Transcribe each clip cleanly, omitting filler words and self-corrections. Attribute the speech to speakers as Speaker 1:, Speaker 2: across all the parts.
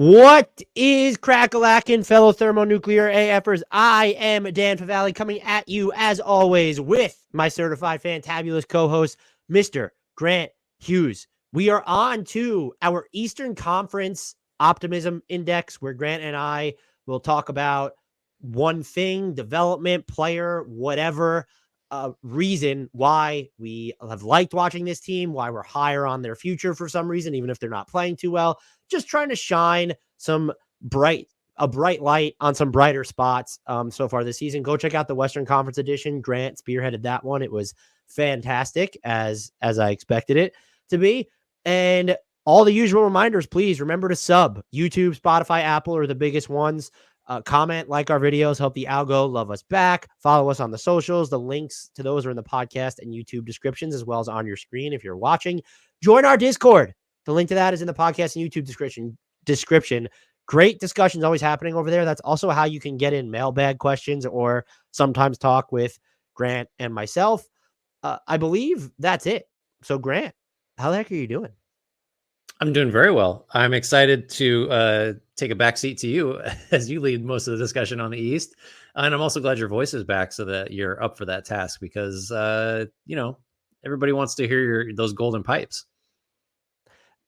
Speaker 1: What is crack-a-lackin', fellow thermonuclear AFers? I am Dan Favale coming at you, as always, with my certified fantabulous co-host, Mr. Grant Hughes. We are on to our Eastern Conference Optimism Index, where Grant and I will talk about one thing, development, player, whatever, reason why we have liked watching this team, why we're higher on their future for some reason, even if they're not playing too well. Just trying to shine a bright light on some brighter spots so far this season. Go check out the Western Conference edition. Grant spearheaded that one. It was fantastic, as I expected it to be. And all the usual reminders, please remember to sub. YouTube, Spotify, Apple are the biggest ones. Comment, like our videos, help the algo love us back. Follow us on the socials. The links to those are in the podcast and YouTube descriptions, as well as on your screen if you're watching. Join our Discord. The link to that is in the podcast and YouTube description. Great discussions always happening over there. That's also how you can get in mailbag questions or sometimes talk with Grant and myself. I believe that's it. So, Grant, how the heck are you doing?
Speaker 2: I'm doing very well. I'm excited to take a back seat to you as you lead most of the discussion on the East. And I'm also glad your voice is back so that you're up for that task because, everybody wants to hear those golden pipes.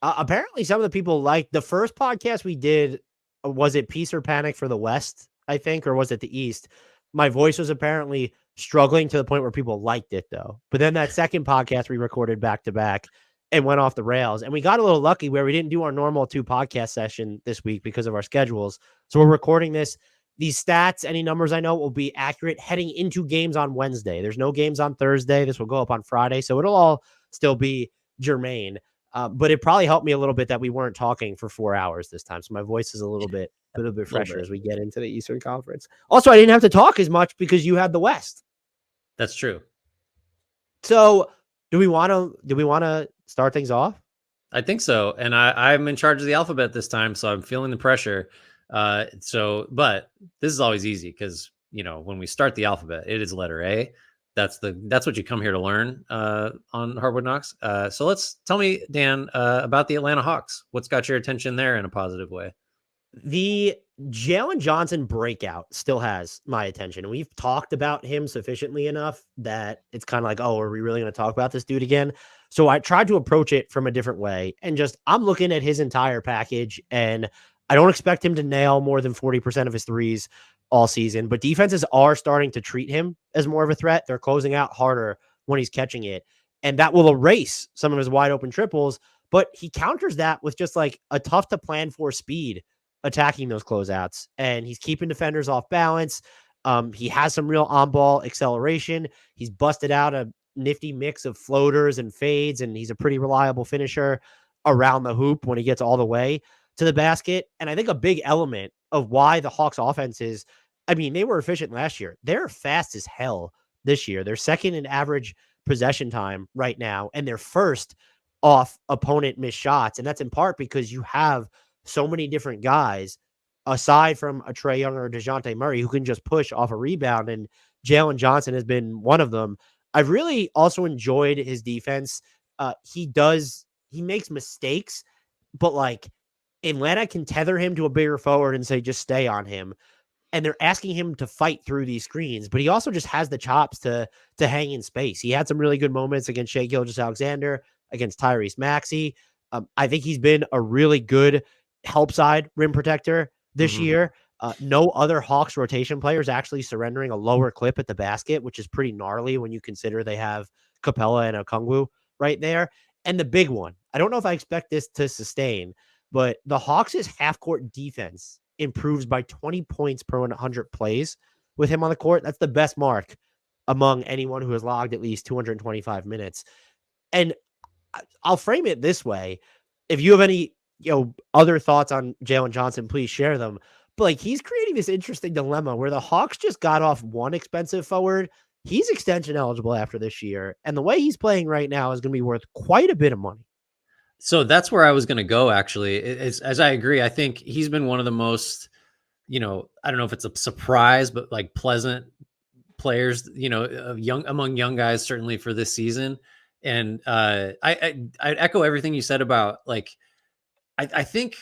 Speaker 1: Apparently, some of the people liked the first podcast we did. Was it Peace or Panic for the West, I think, or was it the East? My voice was apparently struggling to the point where people liked it, though. But then that second podcast we recorded back to back and went off the rails. And we got a little lucky where we didn't do our normal 2 podcast session this week because of our schedules. So we're recording this. These stats, any numbers I know will be accurate heading into games on Wednesday. There's no games on Thursday. This will go up on Friday. So it'll all still be germane. But it probably helped me a little bit that we weren't talking for 4 hours this time. So my voice is a little bit fresher as we get into the Eastern Conference. Also, I didn't have to talk as much because you had the West.
Speaker 2: That's true.
Speaker 1: So do we want to start things off?
Speaker 2: I think so. And I'm in charge of the alphabet this time, so I'm feeling the pressure. But this is always easy because, when we start the alphabet, it is letter A. That's what you come here to learn on Hardwood Knocks. So tell me, Dan, about the Atlanta Hawks. What's got your attention there in a positive way?
Speaker 1: The Jalen Johnson breakout still has my attention. We've talked about him sufficiently enough that it's kind of like, oh, are we really going to talk about this dude again? So I tried to approach it from a different way and I'm looking at his entire package and I don't expect him to nail more than 40% of his threes all season, but defenses are starting to treat him as more of a threat. They're closing out harder when he's catching it, and that will erase some of his wide open triples, but he counters that with just like a tough to plan for speed attacking those closeouts, and he's keeping defenders off balance. He has some real on-ball acceleration. He's busted out a nifty mix of floaters and fades, and he's a pretty reliable finisher around the hoop when he gets all the way to the basket. And I think a big element of why the Hawks offense is, they were efficient last year. They're fast as hell this year. They're second in average possession time right now, and they're first off opponent missed shots. And that's in part because you have so many different guys aside from a Trae Young or DeJounte Murray who can just push off a rebound. And Jalen Johnson has been one of them. I've really also enjoyed his defense. He makes mistakes, but like Atlanta can tether him to a bigger forward and say, just stay on him. And they're asking him to fight through these screens, but he also just has the chops to hang in space. He had some really good moments against Shai Gilgeous-Alexander, against Tyrese Maxey. I think he's been a really good help side rim protector this year. No other Hawks rotation players actually surrendering a lower clip at the basket, which is pretty gnarly when you consider they have Capella and Okongwu right there. And the big one, I don't know if I expect this to sustain, but the Hawks' half-court defense improves by 20 points per 100 plays with him on the court. That's the best mark among anyone who has logged at least 225 minutes. And I'll frame it this way. If you have any other thoughts on Jalen Johnson, please share them. But like, he's creating this interesting dilemma where the Hawks just got off one expensive forward. He's extension eligible after this year. And the way he's playing right now is going to be worth quite a bit of money.
Speaker 2: So that's where I was going to go, actually. As I agree, I think he's been one of the most, I don't know if it's a surprise, but like pleasant players, among young guys, certainly for this season. And I echo everything you said about like, I think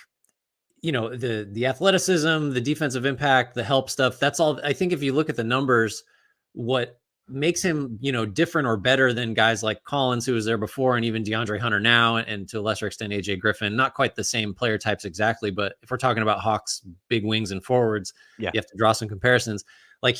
Speaker 2: the athleticism, the defensive impact, the help stuff, that's all. I think if you look at the numbers, what makes him, different or better than guys like Collins, who was there before, and even DeAndre Hunter now, and to a lesser extent, AJ Griffin, not quite the same player types exactly, but if we're talking about Hawks, big wings and forwards,
Speaker 1: Yeah.
Speaker 2: you have to draw some comparisons. Like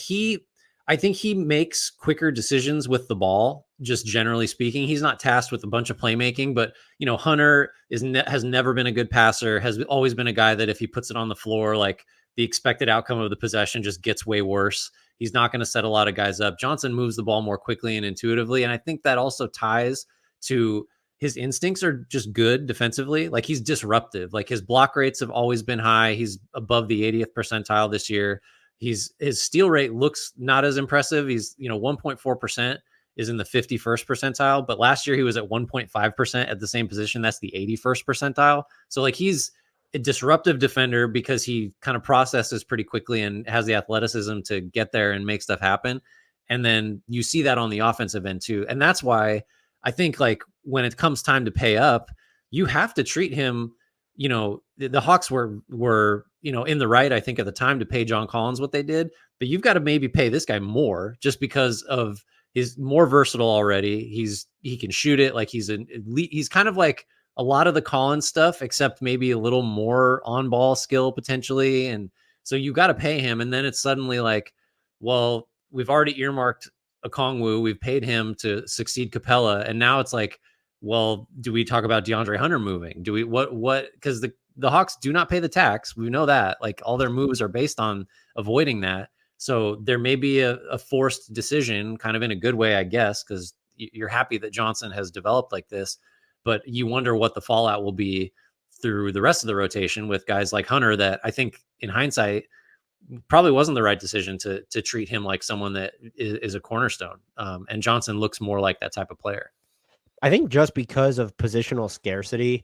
Speaker 2: I think he makes quicker decisions with the ball, just generally speaking. He's not tasked with a bunch of playmaking, but Hunter has never been a good passer, has always been a guy that if he puts it on the floor, like the expected outcome of the possession just gets way worse. He's not going to set a lot of guys up. Johnson moves the ball more quickly and intuitively. And I think that also ties to his instincts are just good defensively. Like he's disruptive. Like his block rates have always been high. He's above the 80th percentile this year. His steal rate looks not as impressive. He's 1.4% is in the 51st percentile, but last year he was at 1.5% at the same position. That's the 81st percentile. So like he's a disruptive defender because he kind of processes pretty quickly and has the athleticism to get there and make stuff happen. And then you see that on the offensive end too. And that's why I think like when it comes time to pay up, you have to treat him, the Hawks were in the right, I think at the time, to pay John Collins what they did, but you've got to maybe pay this guy more just because of he's more versatile already. He can shoot it. Like he's an elite. He's kind of like a lot of the Collins stuff, except maybe a little more on ball skill potentially. And so you got to pay him. And then it's suddenly like, well, we've already earmarked Okongwu. We've paid him to succeed Capella. And now it's like, well, do we talk about DeAndre Hunter moving? Do we, because the Hawks do not pay the tax. We know that like all their moves are based on avoiding that. So there may be a forced decision kind of in a good way, I guess, because you're happy that Johnson has developed like this, but you wonder what the fallout will be through the rest of the rotation with guys like Hunter that I think in hindsight probably wasn't the right decision to treat him like someone that is a cornerstone. And Johnson looks more like that type of player.
Speaker 1: I think just because of positional scarcity,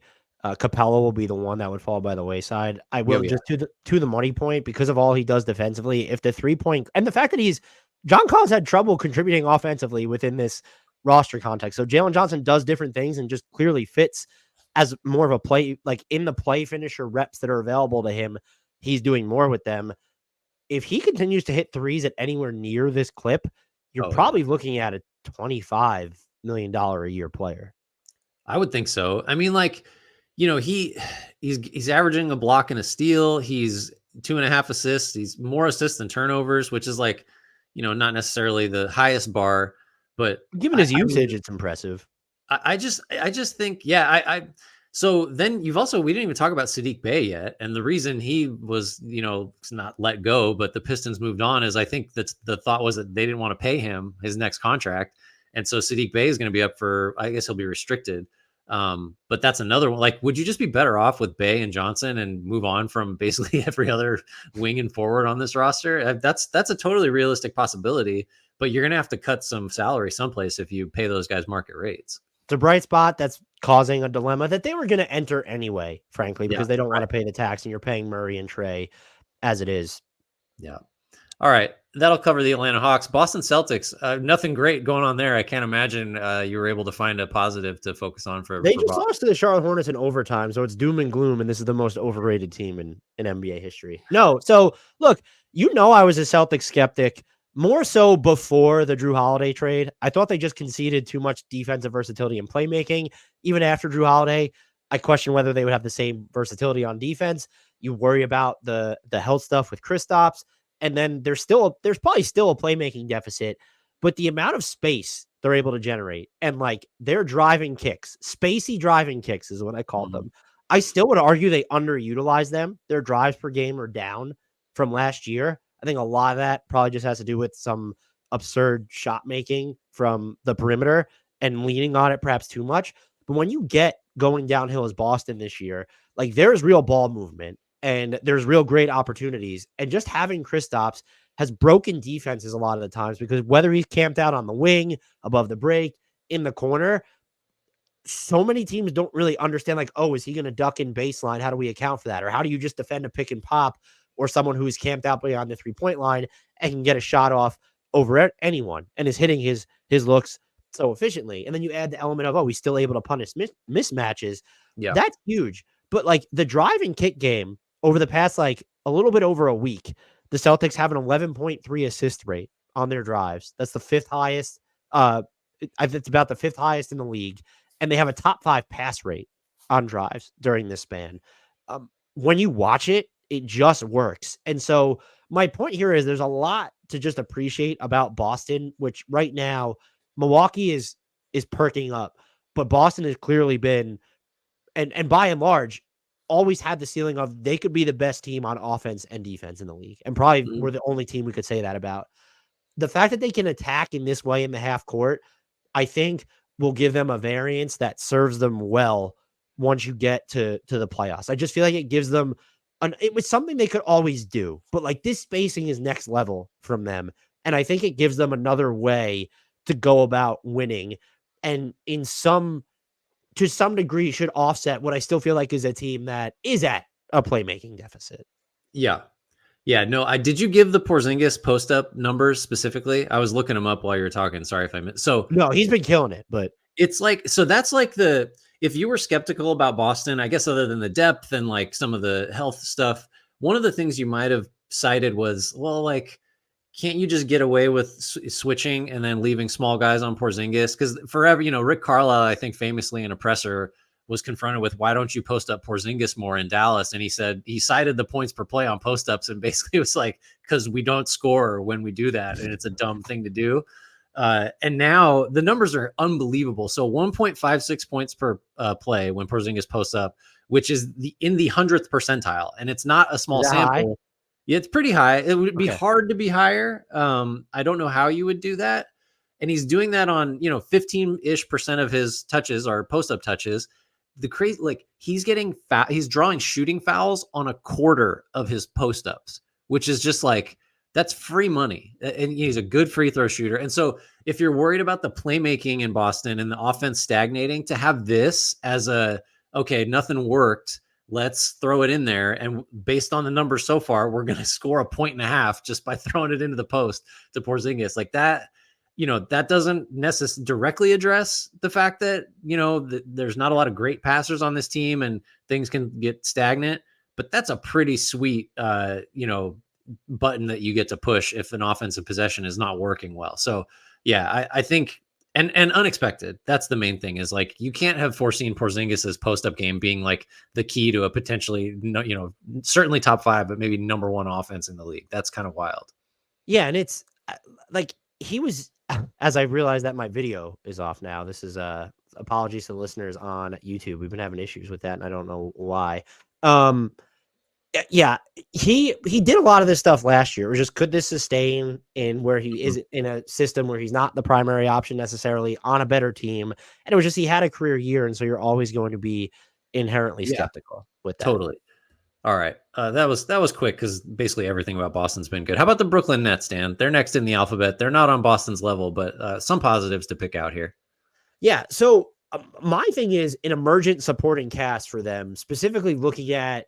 Speaker 1: Capella will be the one that would fall by the wayside. I will just to the money point, because of all he does defensively, if the 3-point and the fact that John Collins had trouble contributing offensively within this roster context. So Jalen Johnson does different things and just clearly fits as more of a play, like in the play finisher reps that are available to him. He's doing more with them. If he continues to hit threes at anywhere near this clip, you're probably looking at a $25 million a year player.
Speaker 2: I would think so. I mean, like, he's averaging a block and a steal. He's 2.5 assists. He's more assists than turnovers, which is like, not necessarily the highest bar, but
Speaker 1: given his usage, it's impressive.
Speaker 2: I just think, so then we didn't even talk about Saddiq Bey yet. And the reason he was, not let go, but the Pistons moved on is I think that the thought was that they didn't want to pay him his next contract. And so Saddiq Bey is going to be up for, I guess he'll be restricted. But that's another one. Like, would you just be better off with Bey and Johnson and move on from basically every other wing and forward on this roster? That's a totally realistic possibility, but you're going to have to cut some salary someplace if you pay those guys market rates.
Speaker 1: It's a bright spot that's causing a dilemma that they were going to enter anyway, frankly, because they don't want to pay the tax, and you're paying Murray and Trey as it is.
Speaker 2: Yeah. All right. That'll cover the Atlanta Hawks. Boston Celtics, nothing great going on there. I can't imagine you were able to find a positive to focus on for.
Speaker 1: They just lost to the Charlotte Hornets in overtime, so it's doom and gloom, and this is the most overrated team in NBA history. No, so look, I was a Celtics skeptic, more so before the Drew Holiday trade. I thought they just conceded too much defensive versatility and playmaking. Even after Drew Holiday, I question whether they would have the same versatility on defense. You worry about the health stuff with Kristaps. And then there's probably still a playmaking deficit, but the amount of space they're able to generate and like their driving kicks, spacey driving kicks is what I called them. I still would argue they underutilize them. Their drives per game are down from last year. I think a lot of that probably just has to do with some absurd shot making from the perimeter and leaning on it perhaps too much. But when you get going downhill as Boston this year, like there's real ball movement. And there's real great opportunities. And just having Kristaps has broken defenses a lot of the times because whether he's camped out on the wing, above the break, in the corner, so many teams don't really understand, like, oh, is he going to duck in baseline? How do we account for that? Or how do you just defend a pick and pop or someone who's camped out beyond the 3-point line and can get a shot off over anyone and is hitting his looks so efficiently? And then you add the element of, oh, he's still able to punish mismatches.
Speaker 2: Yeah,
Speaker 1: that's huge. But like the drive and kick game over the past, like, a little bit over a week, the Celtics have an 11.3 assist rate on their drives. That's the fifth highest. It's about the fifth highest in the league. And they have a top 5 pass rate on drives during this span. When you watch it, it just works. And so my point here is there's a lot to just appreciate about Boston, which right now Milwaukee is perking up, but Boston has clearly been, and by and large, always had the ceiling of they could be the best team on offense and defense in the league. And probably
Speaker 2: Mhm.
Speaker 1: we're the only team we could say that about. The fact that they can attack in this way in the half court, I think will give them a variance that serves them well once you get to the playoffs. I just feel like it gives them it was something they could always do, but like this spacing is next level from them. And I think it gives them another way to go about winning. And to some degree should offset what I still feel like is a team that is at a playmaking deficit.
Speaker 2: Yeah. Yeah, no, did you give the Porzingis post up numbers specifically? I was looking them up while you were talking. Sorry if I missed. So
Speaker 1: No, he's been killing it, but
Speaker 2: it's like, so that's like if you were skeptical about Boston, I guess other than the depth and like some of the health stuff, one of the things you might have cited was, well, like, can't you just get away with switching and then leaving small guys on Porzingis? Because forever, Rick Carlisle, I think famously in a presser, was confronted with, why don't you post up Porzingis more in Dallas? And he said, he cited the points per play on post ups and basically was like, because we don't score when we do that. And it's a dumb thing to do. And now the numbers are unbelievable. So 1.56 points per play when Porzingis posts up, which is in the 100th percentile. And it's not a small sample.
Speaker 1: high?
Speaker 2: Yeah, it's pretty high. It would be
Speaker 1: Okay.
Speaker 2: hard to be higher. I don't know how you would do that. And he's doing that on, 15-ish% of his touches are post-up touches. The crazy, like he's drawing shooting fouls on a quarter of his post-ups, which is just like, that's free money. And he's a good free throw shooter. And so if you're worried about the playmaking in Boston and the offense stagnating, to have this as okay, nothing worked, let's throw it in there. And based on the numbers so far, we're going to score 1.5 points just by throwing it into the post to Porzingis. Like that, that doesn't necessarily directly address the fact that, there's not a lot of great passers on this team and things can get stagnant, but that's a pretty sweet, button that you get to push if an offensive possession is not working well. So yeah, I think, and unexpected. That's the main thing, is like, you can't have foreseen Porzingis's post-up game being like the key to a potentially, certainly top 5, but maybe number 1 offense in the league. That's kind of wild.
Speaker 1: Yeah. And it's like, he was, as I realized that my video is off now, this is apologies to the listeners on YouTube. We've been having issues with that and I don't know why. Yeah, he did a lot of this stuff last year. It was just, could this sustain in where he is in a system where he's not the primary option necessarily on a better team? And it was just, he had a career year. And so you're always going to be inherently skeptical with that.
Speaker 2: Totally. All right. That was quick because basically everything about Boston's been good. How about the Brooklyn Nets, Dan? They're next in the alphabet. They're not on Boston's level, but some positives to pick out here.
Speaker 1: Yeah. So my thing is an emergent supporting cast for them, specifically looking at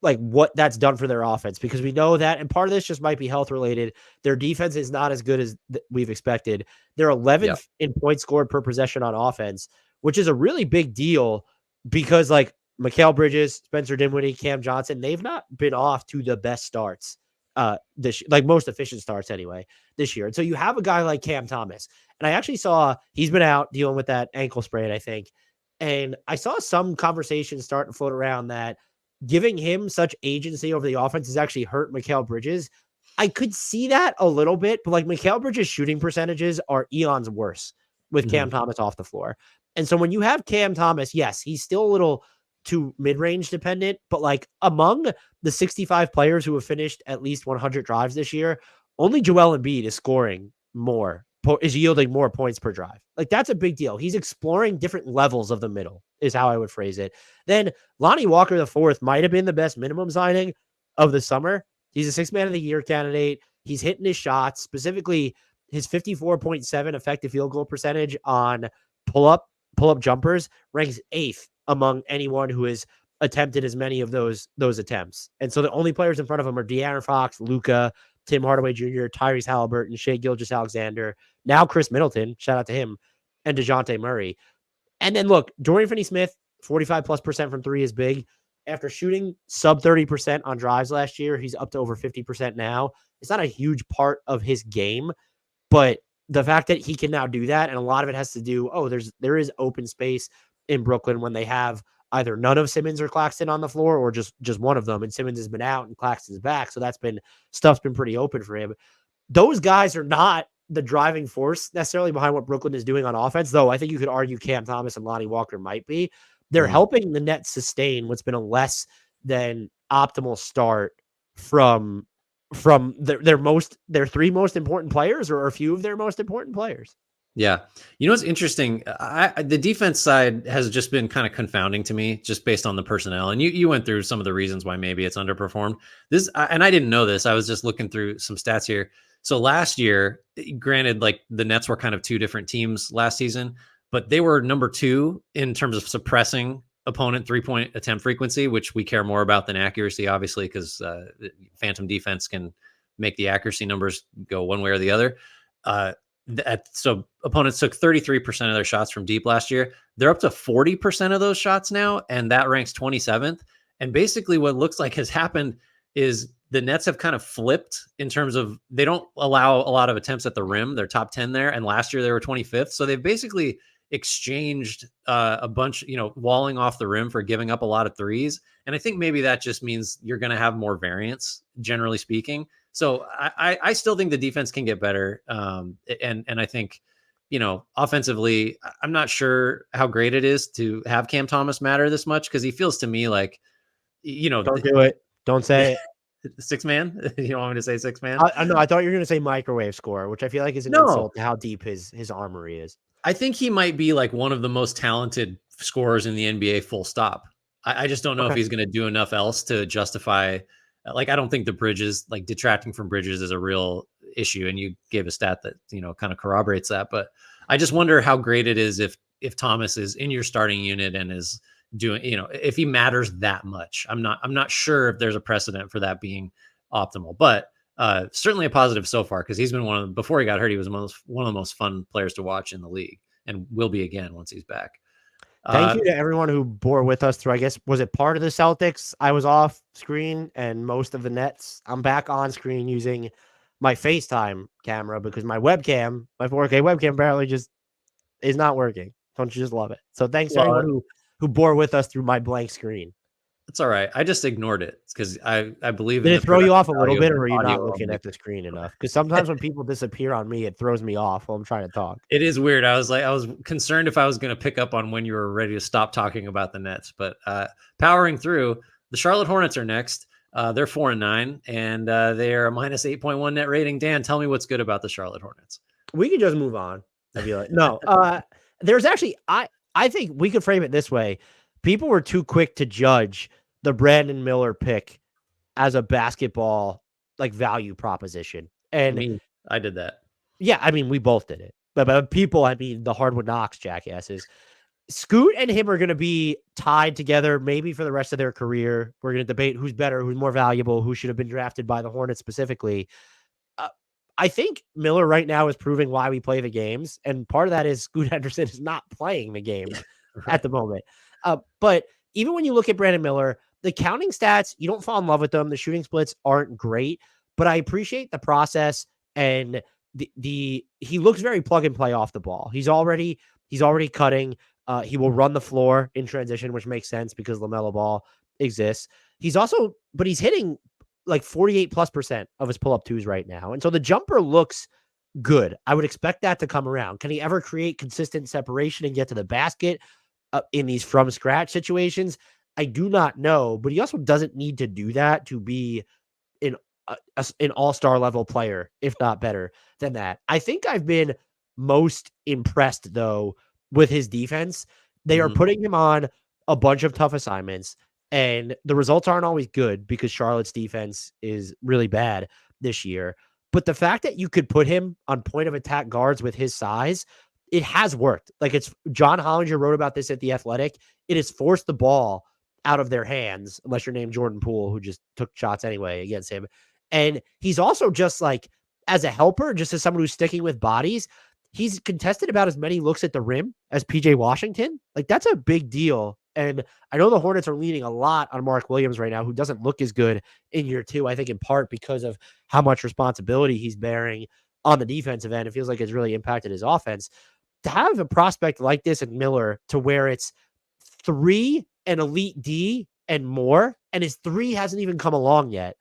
Speaker 1: like what that's done for their offense, because we know that, and part of this just might be health related. Their defense is not as good as we've expected. They're 11th in points scored per possession on offense, which is a really big deal because like Mikal Bridges, Spencer Dinwiddie, Cam Johnson, they've not been off to the best starts like most efficient starts anyway this year. And so you have a guy like Cam Thomas, and I actually saw he's been out dealing with that ankle sprain, I think. And I saw some conversations starting to float around that giving him such agency over the offense has actually hurt Mikal Bridges. I could see that a little bit, but like Mikal Bridges' shooting percentages are eons worse with Cam Thomas off the floor. And so when you have Cam Thomas, yes, he's still a little too mid-range dependent, but like among the 65 players who have finished at least 100 drives this year, only Joel Embiid is scoring more, is yielding more points per drive. Like that's a big deal. He's exploring different levels of the middle is how I would phrase it. Then Lonnie Walker IV might have been the best minimum signing of the summer. He's a 6th man of the year candidate. He's hitting his shots, specifically his 54.7 effective field goal percentage on pull-up jumpers ranks 8th among anyone who has attempted as many of those attempts. And so the only players in front of him are De'Aaron Fox, Luka, Tim Hardaway Jr., Tyrese Haliburton, Shai Gilgeous-Alexander, now Chris Middleton, shout out to him, and DeJounte Murray. And then look, Dorian Finney-Smith, 45+% from 3 is big. after shooting sub 30% on drives last year, he's up to over 50% now. It's not a huge part of his game, but the fact that he can now do that, and a lot of it has to do, there is open space in Brooklyn when they have either none of Simmons or Claxton on the floor or just one of them, and Simmons has been out and Claxton's back. So stuff's been pretty open for him. Those guys are not the driving force necessarily behind what Brooklyn is doing on offense, though I think you could argue Cam Thomas and Lonnie Walker might be. They're helping the Nets sustain what's been a less than optimal start from their three most important players, or a few of their most important players.
Speaker 2: Yeah. You know what's interesting? The defense side has just been kind of confounding to me, just based on the personnel. And you went through some of the reasons why maybe it's underperformed. And I didn't know this. I was just looking through some stats here. So last year, granted, like the Nets were kind of two different teams last season, but they were number 2 in terms of suppressing opponent 3-point attempt frequency, which we care more about than accuracy, obviously, because phantom defense can make the accuracy numbers go one way or the other. So opponents took 33% of their shots from deep last year. They're up to 40% of those shots now, and that ranks 27th. And basically what looks like has happened is the Nets have kind of flipped in terms of they don't allow a lot of attempts at the rim. They're top 10 there, and last year they were 25th. So they've basically exchanged a bunch, walling off the rim for giving up a lot of threes. And I think maybe that just means you're going to have more variance, generally speaking. So I still think the defense can get better. And I think, offensively, I'm not sure how great it is to have Cam Thomas matter this much, because he feels to me like,
Speaker 1: don't do it. Don't say it.
Speaker 2: 6-man. You don't want me to say 6-man?
Speaker 1: I know. I thought you were going to say microwave scorer, which I feel like is an insult to how deep his armory is.
Speaker 2: I think he might be like one of the most talented scorers in the NBA, full stop. I just don't know if he's going to do enough else to justify. Like, I don't think the Bridges, like detracting from Bridges, is a real issue. And you gave a stat that, kind of corroborates that. But I just wonder how great it is if Thomas is in your starting unit and is doing, if he matters that much. I'm not sure if there's a precedent for that being optimal, but certainly a positive so far, because he's been before he got hurt, he was one of the most fun players to watch in the league, and will be again once he's back.
Speaker 1: Thank you to everyone who bore with us through, I guess, was it part of the Celtics? I was off screen and most of the Nets. I'm back on screen using my FaceTime camera because my 4K webcam apparently just is not working. Don't you just love it? So thanks to everyone who bore with us through my blank screen.
Speaker 2: It's all right. I just ignored it because I believe.
Speaker 1: Did it throw you off a little bit, or are you not looking at the screen enough? Because sometimes when people disappear on me, it throws me off while I'm trying to talk.
Speaker 2: It is weird. I was concerned if I was going to pick up on when you were ready to stop talking about the Nets, but powering through. The Charlotte Hornets are next. They're 4-9, and they are a minus 8.1 net rating. Dan, tell me what's good about the Charlotte Hornets.
Speaker 1: We could just move on. I feel like no. There's actually I think we could frame it this way. People were too quick to judge the Brandon Miller pick as a basketball value proposition. And
Speaker 2: I did that.
Speaker 1: Yeah, we both did it. But people, the HardwoodKnocks jackasses. Scoot and him are going to be tied together maybe for the rest of their career. We're going to debate who's better, who's more valuable, who should have been drafted by the Hornets specifically. I think Miller right now is proving why we play the games. And part of that is Scoot Henderson is not playing the games at the moment. But even when you look at Brandon Miller, the counting stats, you don't fall in love with them. The shooting splits aren't great, but I appreciate the process, and he looks very plug and play off the ball. He's already cutting. He will run the floor in transition, which makes sense because LaMelo Ball exists. He's hitting 48+% of his pull-up twos right now. And so the jumper looks good. I would expect that to come around. Can he ever create consistent separation and get to the basket in these from scratch situations? I do not know, but he also doesn't need to do that to be an all-star level player, if not better than that. I think I've been most impressed though with his defense. They are putting him on a bunch of tough assignments, and the results aren't always good because Charlotte's defense is really bad this year. But the fact that you could put him on point of attack guards with his size, it has worked. John Hollinger wrote about this at The Athletic. It has forced the ball out of their hands, unless you're named Jordan Poole, who just took shots anyway against him. And he's also just as a helper, just as someone who's sticking with bodies, he's contested about as many looks at the rim as PJ Washington. Like, that's a big deal. And I know the Hornets are leaning a lot on Mark Williams right now, who doesn't look as good in year 2, I think in part because of how much responsibility he's bearing on the defensive end. It feels like it's really impacted his offense. To have a prospect like this in Miller, to where it's 3 and elite D and more, and his 3 hasn't even come along yet,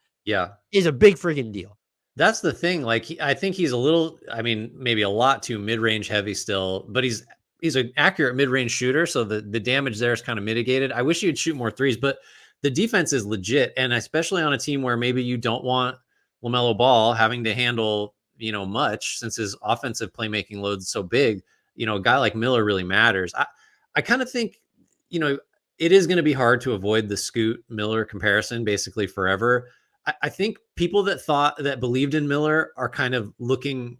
Speaker 1: is a big friggin' deal.
Speaker 2: That's the thing. Like, I think he's a little, I mean, maybe a lot too mid-range heavy still, but he's an accurate mid-range shooter. So the damage there is kind of mitigated. I wish he'd shoot more threes, but the defense is legit. And especially on a team where maybe you don't want LaMelo Ball having to handle, much, since his offensive playmaking load's so big, a guy like Miller really matters. I kind of think, it is going to be hard to avoid the Scoot Miller comparison basically forever. I think people that believed in Miller are kind of looking,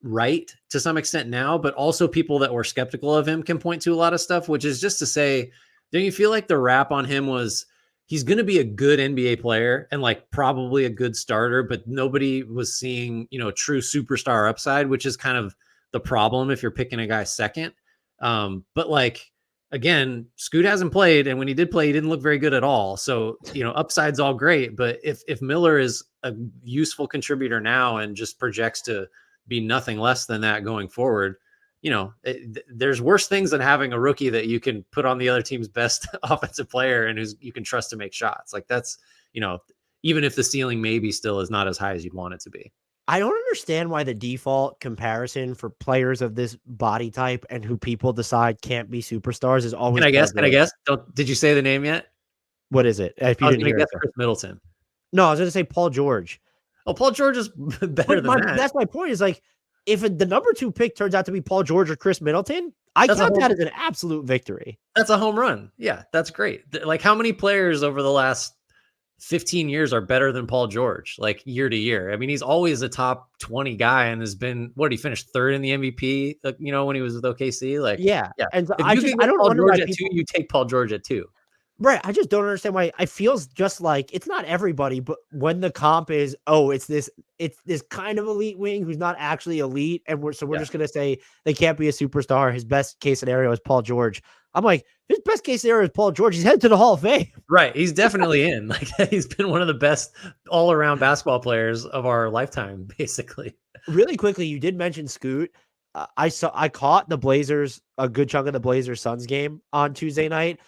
Speaker 2: right to some extent now, but also people that were skeptical of him can point to a lot of stuff, which is just to say, don't you feel like the rap on him was he's going to be a good NBA player and like probably a good starter, but nobody was seeing, true superstar upside, which is kind of the problem if you're picking a guy second. But like, again, Scoot hasn't played, and when he did play, he didn't look very good at all. So, upside's all great, but if Miller is a useful contributor now and just projects to be nothing less than that going forward, there's worse things than having a rookie that you can put on the other team's best offensive player and you can trust to make shots. Like, that's, even if the ceiling maybe still is not as high as you'd want it to be.
Speaker 1: I don't understand why the default comparison for players of this body type and who people decide can't be superstars is always.
Speaker 2: Can I guess? Did you say the name yet?
Speaker 1: What is it? If you didn't hear it,
Speaker 2: Chris Middleton.
Speaker 1: No, I was going to say Paul George.
Speaker 2: Oh, Paul George is better than that.
Speaker 1: That's my point. Is like, if the number 2 pick turns out to be Paul George or Chris Middleton, I count that as an absolute victory.
Speaker 2: That's a home run. Yeah, that's great. Like, how many players over the last 15 years are better than Paul George, like year to year? I mean, he's always a top 20 guy and has been, he finished 3rd in the MVP, when he was with OKC. Like, yeah. And so I don't Paul George at 2, you take Paul George at 2.
Speaker 1: Right. I just don't understand why. I feels just like it's not everybody, but when the comp is, it's this kind of elite wing who's not actually elite. And we're just going to say they can't be a superstar. His best case scenario is Paul George. I'm like, his best case scenario is Paul George. He's headed to the Hall of Fame.
Speaker 2: Right. He's definitely in. Like, he's been one of the best all around basketball players of our lifetime, basically.
Speaker 1: Really quickly, you did mention Scoot. I caught the Blazers, a good chunk of the Blazers Suns game on Tuesday night.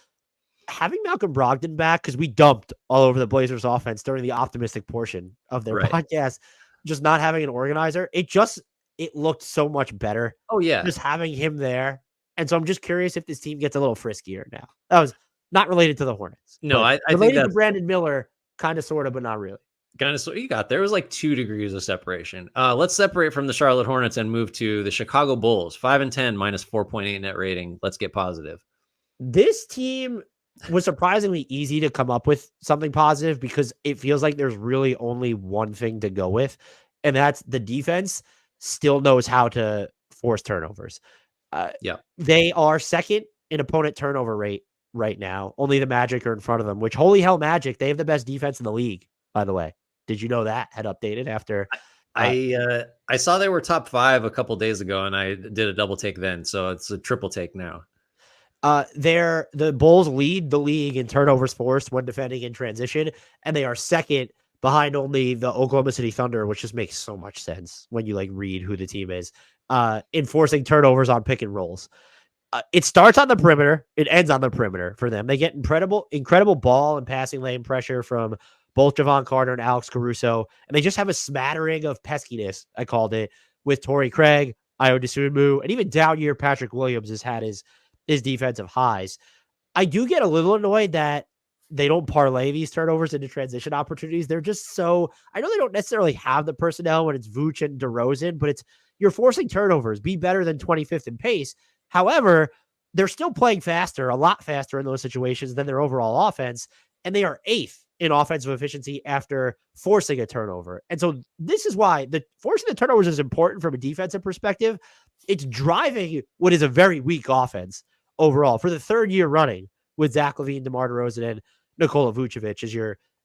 Speaker 1: Having Malcolm Brogdon back, because we dumped all over the Blazers offense during the optimistic portion of their podcast, just not having an organizer, it looked so much better.
Speaker 2: Oh, yeah.
Speaker 1: Just having him there. And so I'm just curious if this team gets a little friskier now. That was not related to the Hornets.
Speaker 2: No, I
Speaker 1: related
Speaker 2: think that's
Speaker 1: to Brandon Miller, kind of, sort of, but not really.
Speaker 2: Kind of, so there was like 2 degrees of separation. Let's separate from the Charlotte Hornets and move to the Chicago Bulls. 5-10, minus 4.8 net rating. Let's get positive.
Speaker 1: This team was surprisingly easy to come up with something positive because it feels like there's really only one thing to go with, and that's the defense still knows how to force turnovers. They are second in opponent turnover rate right now. Only the Magic are in front of them, which, holy hell, Magic, they have the best defense in the league, by the way. Did you know that? Had updated after.
Speaker 2: I saw they were top 5 a couple days ago, and I did a double take then. So it's a triple take now.
Speaker 1: The Bulls lead the league in turnovers forced when defending in transition, and they are second behind only the Oklahoma City Thunder, which just makes so much sense when you read who the team is, enforcing turnovers on pick and rolls. It starts on the perimeter. It ends on the perimeter for them. They get incredible ball and passing lane pressure from both Javon Carter and Alex Caruso, and they just have a smattering of peskiness, I called it, with Torrey Craig, Ayo Dosunmu, and even down year Patrick Williams has had his defensive highs. I do get a little annoyed that they don't parlay these turnovers into transition opportunities. They're just so, I know they don't necessarily have the personnel when it's Vooch and DeRozan, but you're forcing turnovers. Be better than 25th in pace. However, they're still playing faster, a lot faster in those situations than their overall offense, and they are 8th in offensive efficiency after forcing a turnover. And so this is why forcing the turnovers is important from a defensive perspective. It's driving what is a very weak offense overall for the 3rd year running with Zach LaVine, DeMar DeRozan, and Nikola Vucevic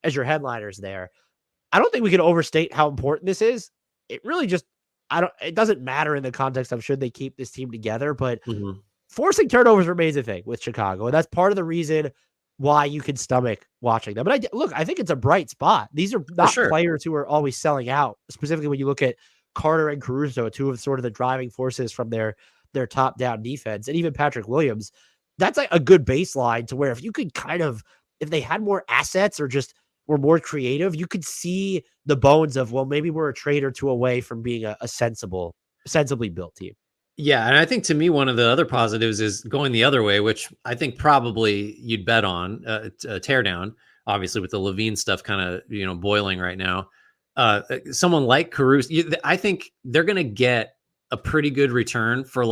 Speaker 1: as your headliners there. I don't think we can overstate how important this is. It really just, it doesn't matter in the context of should they keep this team together, but
Speaker 2: Mhm.
Speaker 1: forcing turnovers remains a thing with Chicago. And that's part of the reason why you can stomach watching them. But I think it's a bright spot. These are
Speaker 2: For
Speaker 1: not
Speaker 2: sure.
Speaker 1: players who are always selling out, specifically when you look at Carter and Caruso, two of sort of the driving forces from their top down defense, and even Patrick Williams. That's like a good baseline to where if you could if they had more assets or just were more creative, you could see the bones of, well, maybe we're a trade or two away from being a sensibly built team.
Speaker 2: Yeah, and I think to me one of the other positives is going the other way, which I think probably you'd bet on a tear down. Obviously, with the Levine stuff kind of boiling right now, someone like Caruso, I think they're going to get a pretty good return for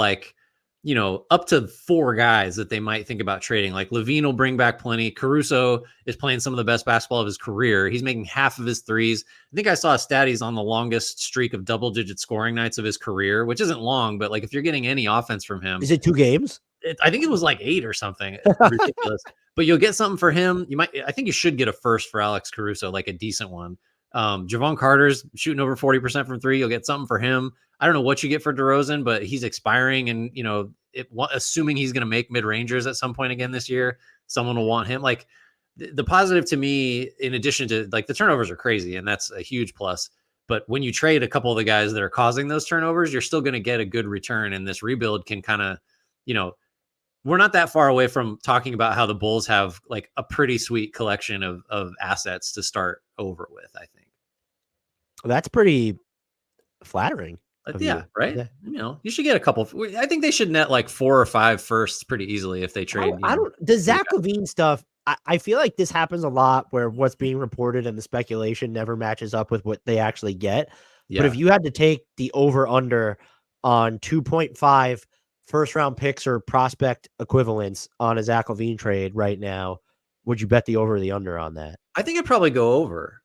Speaker 2: up to 4 guys that they might think about trading. Like Levine will bring back plenty. Caruso is playing some of the best basketball of his career. He's making half of his threes. I think I saw a stat he's on the longest streak of double-digit scoring nights of his career, which isn't long, but if you're getting any offense from him,
Speaker 1: is it 2 games?
Speaker 2: I think it was 8 or something. Ridiculous. But you'll get something for him. I think you should get a first for Alex Caruso, like a decent one. Javon Carter's shooting over 40% from 3. You'll get something for him. I don't know what you get for DeRozan, but he's expiring, and assuming he's going to make mid-rangers at some point again this year, someone will want him. The positive to me, in addition to the turnovers are crazy, and that's a huge plus. But when you trade a couple of the guys that are causing those turnovers, you're still going to get a good return, and this rebuild can kind of, we're not that far away from talking about how the Bulls have a pretty sweet collection of assets to start over with, I think.
Speaker 1: That's pretty flattering.
Speaker 2: Yeah, right. Yeah. You should get a couple. I think they should net 4 or 5 firsts pretty easily if they trade.
Speaker 1: The Zach LaVine stuff. I feel like this happens a lot where what's being reported and the speculation never matches up with what they actually get. Yeah. But if you had to take the over under on 2.5 first round picks or prospect equivalents on a Zach LaVine trade right now, would you bet the over or the under on that?
Speaker 2: I think it'd probably go over.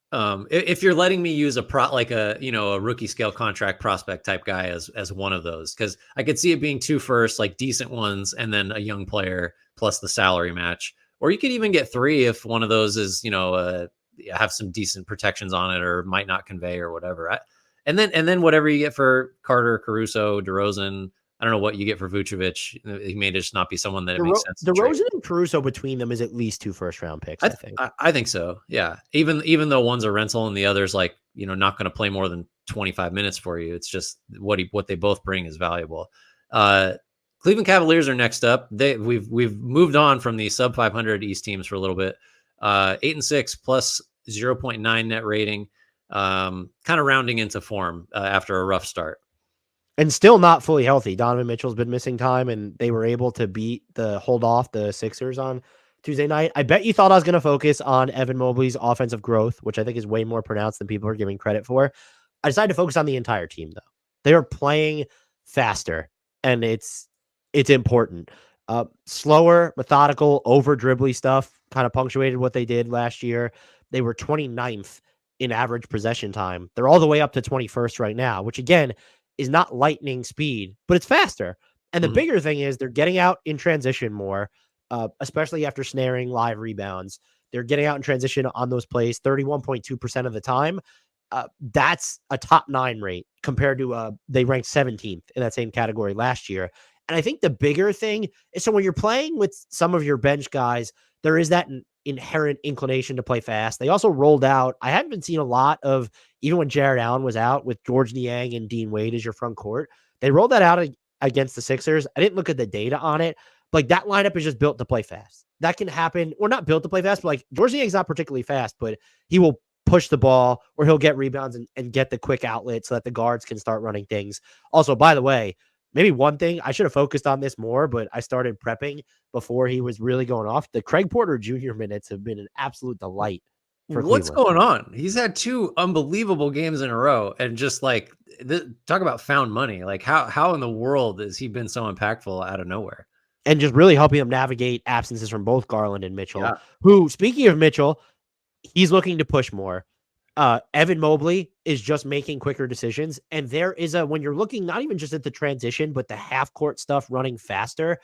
Speaker 2: If you're letting me use a rookie scale contract prospect type guy as one of those, because I could see it being 2 firsts, decent ones, and then a young player plus the salary match, or you could even get 3 if one of those is have some decent protections on it or might not convey or whatever. And then whatever you get for Carter, Caruso, DeRozan. I don't know what you get for Vucevic. He may just not be someone that it makes sense.
Speaker 1: DeRozan and Caruso between them is at least 2 first round picks. I think.
Speaker 2: I think so. Yeah. Even though one's a rental and the other's not going to play more than 25 minutes for you. It's just what they both bring is valuable. Cleveland Cavaliers are next up. We've moved on from the sub 500 East teams for a little bit. 8-6 plus 0.9 net rating. Kind of rounding into form after a rough start.
Speaker 1: And still not fully healthy. Donovan Mitchell's been missing time, and they were able to hold off the Sixers on Tuesday night. I bet you thought I was going to focus on Evan Mobley's offensive growth, which I think is way more pronounced than people are giving credit for. I decided to focus on the entire team, though. They are playing faster, and it's important. Slower, methodical, over-dribbly stuff kind of punctuated what they did last year. They were 29th in average possession time. They're all the way up to 21st right now, which, again, is not lightning speed, but it's faster. And the bigger thing is they're getting out in transition more, especially after snaring live rebounds. They're getting out in transition on those plays 31.2% of the time. That's a top 9 rate compared to they ranked 17th in that same category last year. And I think the bigger thing is, so when you're playing with some of your bench guys, there is that inherent inclination to play fast. They also rolled out, I haven't seen a lot of, even when Jared Allen was out with George Niang and Dean Wade as your front court, they rolled that out against the Sixers. I didn't look at the data on it, but that lineup is just built to play fast. That can happen, or not built to play fast, but George Niang's not particularly fast, but he will push the ball or he'll get rebounds and get the quick outlet so that the guards can start running things. Also, by the way, maybe one thing, I should have focused on this more, but I started prepping before he was really going off. The Craig Porter Jr. minutes have been an absolute delight for
Speaker 2: What's
Speaker 1: Cleveland.
Speaker 2: going on? He's had 2 unbelievable games in a row, and just talk about found money. How in the world has he been so impactful out of nowhere?
Speaker 1: And just really helping them navigate absences from both Garland and Mitchell, who, speaking of Mitchell, he's looking to push more. Evan Mobley is just making quicker decisions. And there is when you're looking not even just at the transition, but the half court stuff running faster,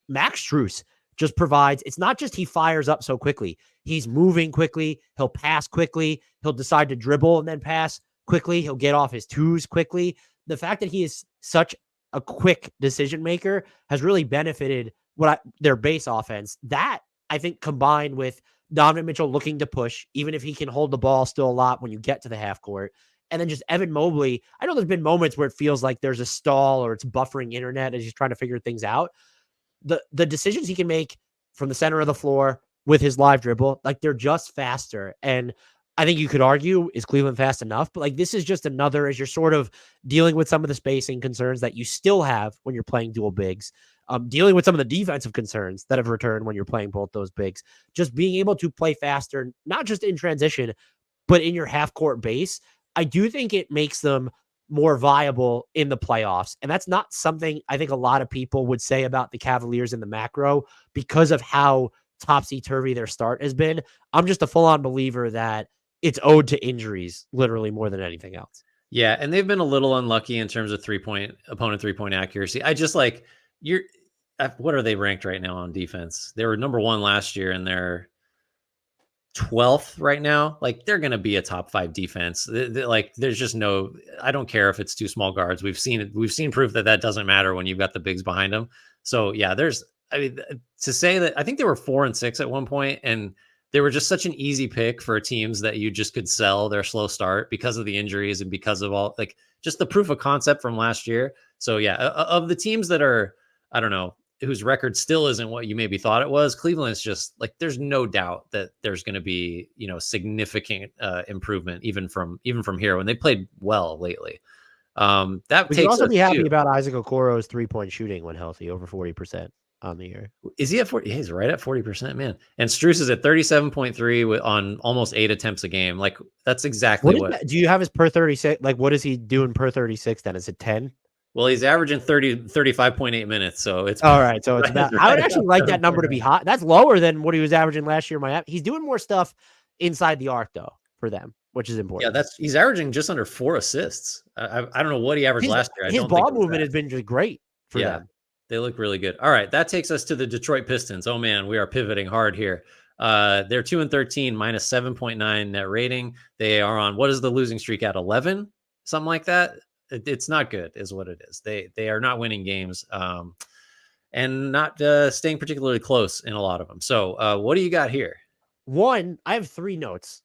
Speaker 1: Max Strus just provides, it's not just he fires up so quickly. He's moving quickly. He'll pass quickly. He'll decide to dribble and then pass quickly. He'll get off his twos quickly. the fact that he is such a quick decision maker has really benefited their base offense. That, I think, combined with Donovan Mitchell looking to push, even if he can hold the ball still a lot when you get to the half court. And then just Evan Mobley. I know there's been moments where it feels like there's a stall or it's buffering internet as he's trying to figure things out. The decisions he can make from the center of the floor with his live dribble, like, they're just faster. And I think you could argue, is Cleveland fast enough? But like, this is just another, as you're sort of dealing with some of the spacing concerns that you still have when you're playing dual bigs, dealing with some of the defensive concerns that have returned when you're playing both those bigs, just being able to play faster, not just in transition, but in your half court base. I do think it makes them more viable in the playoffs. And that's not something I think a lot of people would say about the Cavaliers in the macro because of how topsy-turvy their start has been. I'm just a full-on believer that it's owed to injuries, literally, more than anything else.
Speaker 2: Yeah, and they've been a little unlucky in terms of opponent three-point accuracy. I just like, what are they ranked right now on defense? They were number 1 last year, and they're 12th right now. Like, they're going to be a top 5 defense. Like, there's just no, I don't care if it's 2 small guards. We've seen proof that doesn't matter when you've got the bigs behind them. So yeah, to say that, I think they were 4-6 at one point, and they were just such an easy pick for teams that you just could sell their slow start because of the injuries and because of all, like, just the proof of concept from last year. So yeah, of the teams that are, I don't know, whose record still isn't what you maybe thought it was, Cleveland's just like, there's no doubt that there's going to be, takes improvement even from here when they played well lately. That
Speaker 1: we
Speaker 2: takes
Speaker 1: can also be happy
Speaker 2: to,
Speaker 1: about Isaac Okoro's 3-point shooting when healthy, over 40% on the year.
Speaker 2: Is he at 40? He's right at 40%, man. And Strus is at 37.3 on almost 8 attempts a game. Like, that's exactly what.
Speaker 1: Do you have his per 36? Like, what is he doing per 36 then? Is it 10?
Speaker 2: Well, he's averaging 35.8 minutes. So it's
Speaker 1: all right. So it's about, I would actually like that number to be high. That's lower than what he was averaging last year. He's doing more stuff inside the arc, though, for them, which is important.
Speaker 2: Yeah, he's averaging just under 4 assists. I don't know what he averaged last year.
Speaker 1: His ball movement has been just great for them.
Speaker 2: They look really good. All right, that takes us to the Detroit Pistons. Oh man, we are pivoting hard here. They're 2-13, minus 7.9 net rating. They are on, what is the losing streak at, 11? Something like that. It's not good, is what it is. They are not winning games, and not staying particularly close in a lot of them. So what do you got here?
Speaker 1: One, I have 3 notes.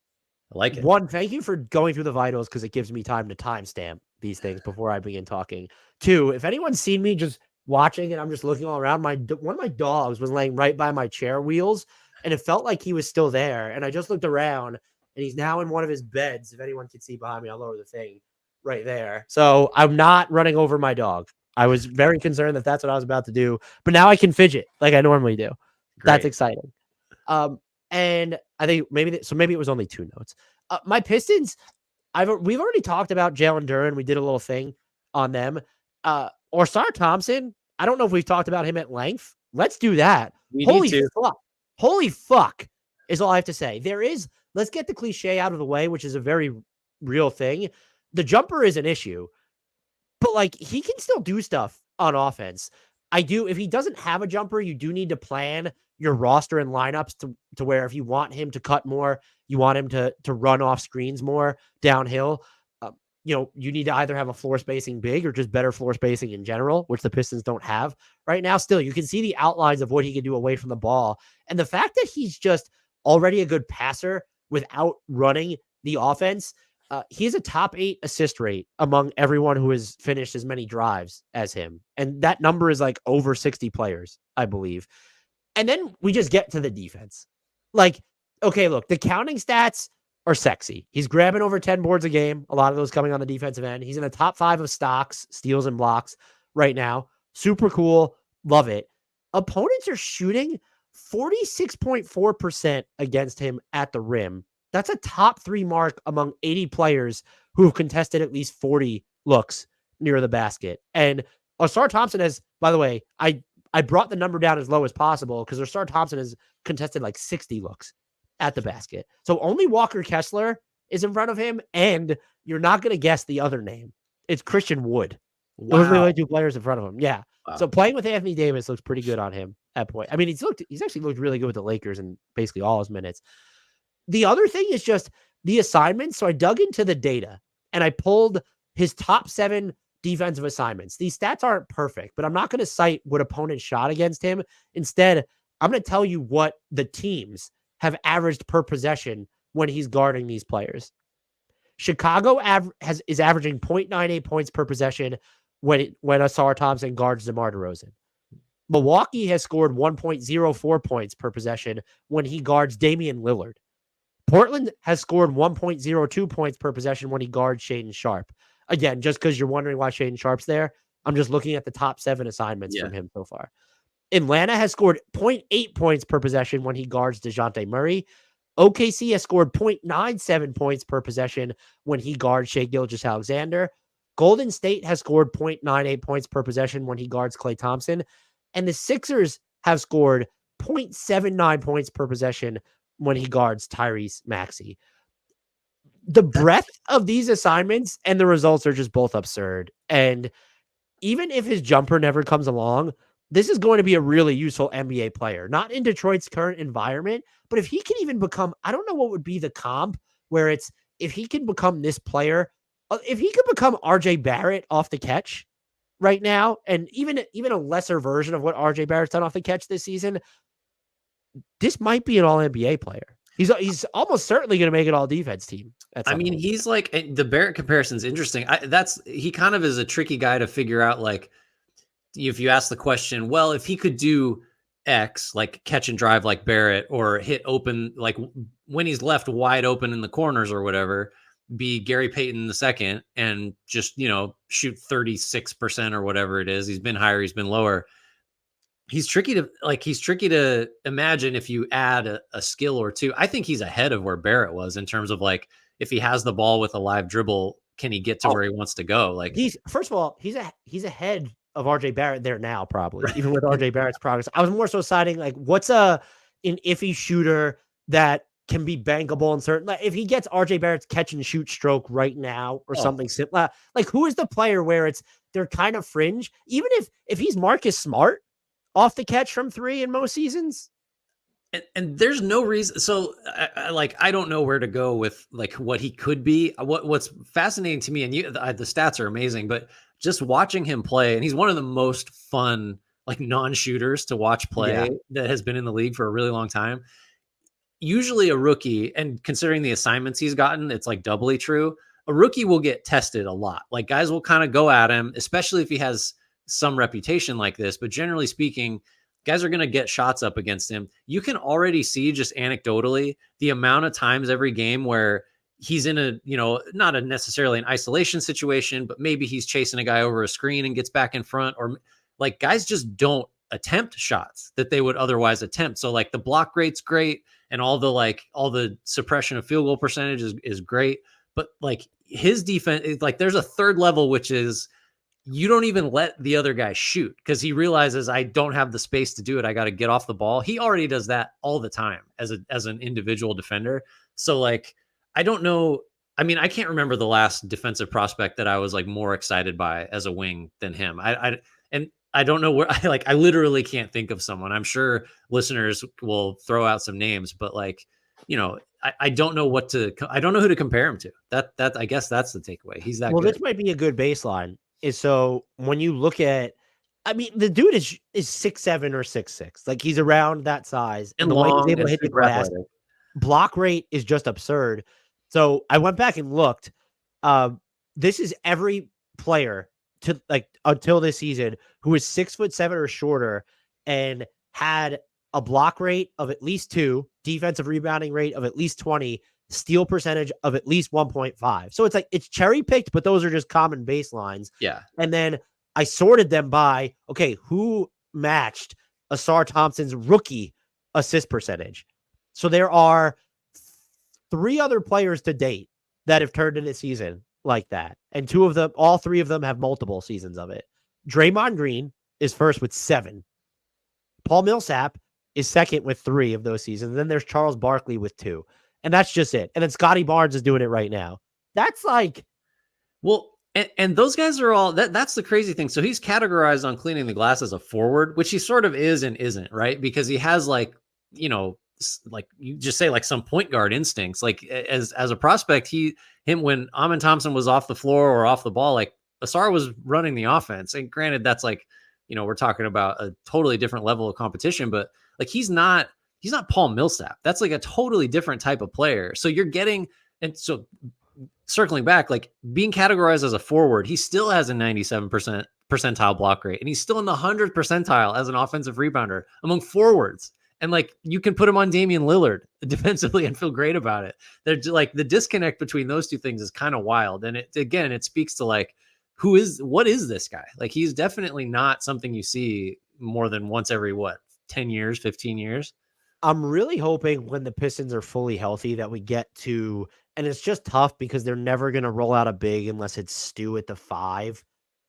Speaker 2: I like it.
Speaker 1: One, thank you for going through the vitals because it gives me time to timestamp these things before I begin talking. 2, if anyone's seen me just watching and I'm just looking all around, one of my dogs was laying right by my chair wheels, and it felt like he was still there. And I just looked around, and he's now in one of his beds. If anyone can see behind me, I'll lower the thing right there. So I'm not running over my dog. I was very concerned that that's what I was about to do, but now I can fidget like I normally do. Great. That's exciting. And I think maybe it was only 2 notes. My Pistons, we've already talked about Jalen Duren. We did a little thing on them. Ausar Thompson, I don't know if we've talked about him at length. Let's do that. Holy fuck is all I have to say. Let's get the cliche out of the way, which is a very real thing. The jumper is an issue, but like, he can still do stuff on offense. If he doesn't have a jumper, you do need to plan your roster and lineups to where if you want him to cut more, you want him to run off screens more downhill. You need to either have a floor spacing big or just better floor spacing in general, which the Pistons don't have right now. Still, you can see the outlines of what he can do away from the ball. And the fact that he's just already a good passer without running the offense, he has a top 8 assist rate among everyone who has finished as many drives as him. And that number is like over 60 players, I believe. And then we just get to the defense. Like, okay, look, the counting stats are sexy. He's grabbing over 10 boards a game, a lot of those coming on the defensive end. He's in the top 5 of stocks, steals, and blocks right now. Super cool. Love it. Opponents are shooting 46.4% against him at the rim. That's a top 3 mark among 80 players who have contested at least 40 looks near the basket. And Ausar Thompson has, by the way, I brought the number down as low as possible because Ausar Thompson has contested like 60 looks at the basket. So only Walker Kessler is in front of him, and you're not going to guess the other name. It's Christian Wood. Wow. Those are the only 2 players in front of him. Yeah. Wow. So playing with Anthony Davis looks pretty good on him at point. I mean, he's actually looked really good with the Lakers in basically all his minutes. The other thing is just the assignments. So I dug into the data and I pulled his top 7 defensive assignments. These stats aren't perfect, but I'm not going to cite what opponents shot against him. Instead, I'm going to tell you what the teams have averaged per possession when he's guarding these players. Chicago is averaging 0.98 points per possession when Ausar Thompson guards DeMar DeRozan. Milwaukee has scored 1.04 points per possession when he guards Damian Lillard. Portland has scored 1.02 points per possession when he guards Shaedon Sharpe. Again, just because you're wondering why Shaedon Sharpe's there, I'm just looking at the top 7 assignments from him so far. Atlanta has scored 0.8 points per possession when he guards DeJounte Murray. OKC has scored 0.97 points per possession when he guards Shai Gilgeous-Alexander. Golden State has scored 0.98 points per possession when he guards Klay Thompson. And the Sixers have scored 0.79 points per possession when he guards Tyrese Maxey. The breadth of these assignments and the results are just both absurd. And even if his jumper never comes along, this is going to be a really useful NBA player, not in Detroit's current environment, but if he can even become, I don't know what would be the comp where it's, if he can become this player, if he could become RJ Barrett off the catch right now, and even a lesser version of what RJ Barrett's done off the catch this season, this might be an all NBA player. He's almost certainly going to make an all defense team.
Speaker 2: I mean, he's like, the Barrett comparison is interesting. He kind of is a tricky guy to figure out. Like, if you ask the question, well, if he could do X, like catch and drive like Barrett, or hit open, like when he's left wide open in the corners or whatever, be Gary Payton II and just, shoot 36% or whatever it is. He's been higher, he's been lower. He's tricky to imagine if you add a skill or two. I think he's ahead of where Barrett was in terms of like, if he has the ball with a live dribble, can he get to where he wants to go? Like,
Speaker 1: first of all, he's ahead of RJ Barrett there now, probably, even with RJ Barrett's progress. I was more so citing like, what's an iffy shooter that can be bankable in certain, like if he gets RJ Barrett's catch and shoot stroke right now or something simple, like who is the player where they're kind of fringe, even if he's Marcus Smart off the catch from 3 in most seasons.
Speaker 2: And there's no reason. So I don't know where to go with like what he could be. What's fascinating to me, and the stats are amazing, but just watching him play, and he's one of the most fun, like non-shooters to watch play that has been in the league for a really long time. Usually a rookie, and considering the assignments he's gotten, it's like doubly true. A rookie will get tested a lot. Like guys will kind of go at him, especially if he has some reputation like this, but generally speaking, guys are going to get shots up against him. You can already see, just anecdotally, the amount of times every game where he's in a, not a necessarily an isolation situation, but maybe he's chasing a guy over a screen and gets back in front, or like guys just don't attempt shots that they would otherwise attempt. So like the block rate's great, and all the suppression of field goal percentage is great, but like his defense, like there's a third level, which is, you don't even let the other guy shoot because he realizes I don't have the space to do it. I got to get off the ball. He already does that all the time as an individual defender. So like, I don't know. I mean, I can't remember the last defensive prospect that I was like more excited by as a wing than him. And I don't know where I literally can't think of someone. I'm sure listeners will throw out some names, but like, I don't know I don't know who to compare him to. That I guess that's the takeaway. He's that good.
Speaker 1: This might be a good baseline. So when you look at, I mean, the dude is 6'7" or 6'6". Like he's around that size, and the way he's able to hit the glass, block rate is just absurd. So I went back and looked. This is every player to like until this season who is 6'7" or shorter and had a block rate of at least 2, defensive rebounding rate of at least 20, steal percentage of at least 1.5. So it's like, it's cherry picked, but those are just common baselines.
Speaker 2: Yeah.
Speaker 1: And then I sorted them by, okay, who matched Ausar Thompson's rookie assist percentage? So there are 3 other players to date that have turned in a season like that. And all 3 of them have multiple seasons of it. Draymond Green is first with 7. Paul Millsap is second with 3 of those seasons. And then there's Charles Barkley with 2. And that's just it. And then Scottie Barnes is doing it right now. That's like,
Speaker 2: well, and those guys are all that's the crazy thing. So he's categorized on cleaning the glass as a forward, which he sort of is and isn't, right? Because he has like, like you just say like some point guard instincts. Like as a prospect, when Amin Thompson was off the floor or off the ball, like Ausar was running the offense. And granted, that's like, we're talking about a totally different level of competition, but like he's not Paul Millsap. That's like a totally different type of player. So you're getting, and so circling back, like being categorized as a forward, he still has a 97% percentile block rate, and he's still in the 100th percentile as an offensive rebounder among forwards. And like you can put him on Damian Lillard defensively and feel great about it. They're like the disconnect between those two things is kind of wild. And it speaks to like, what is this guy? Like he's definitely not something you see more than once every 10 years, 15 years.
Speaker 1: I'm really hoping when the Pistons are fully healthy that we get to, and it's just tough because they're never going to roll out a big unless it's Stu at the 5,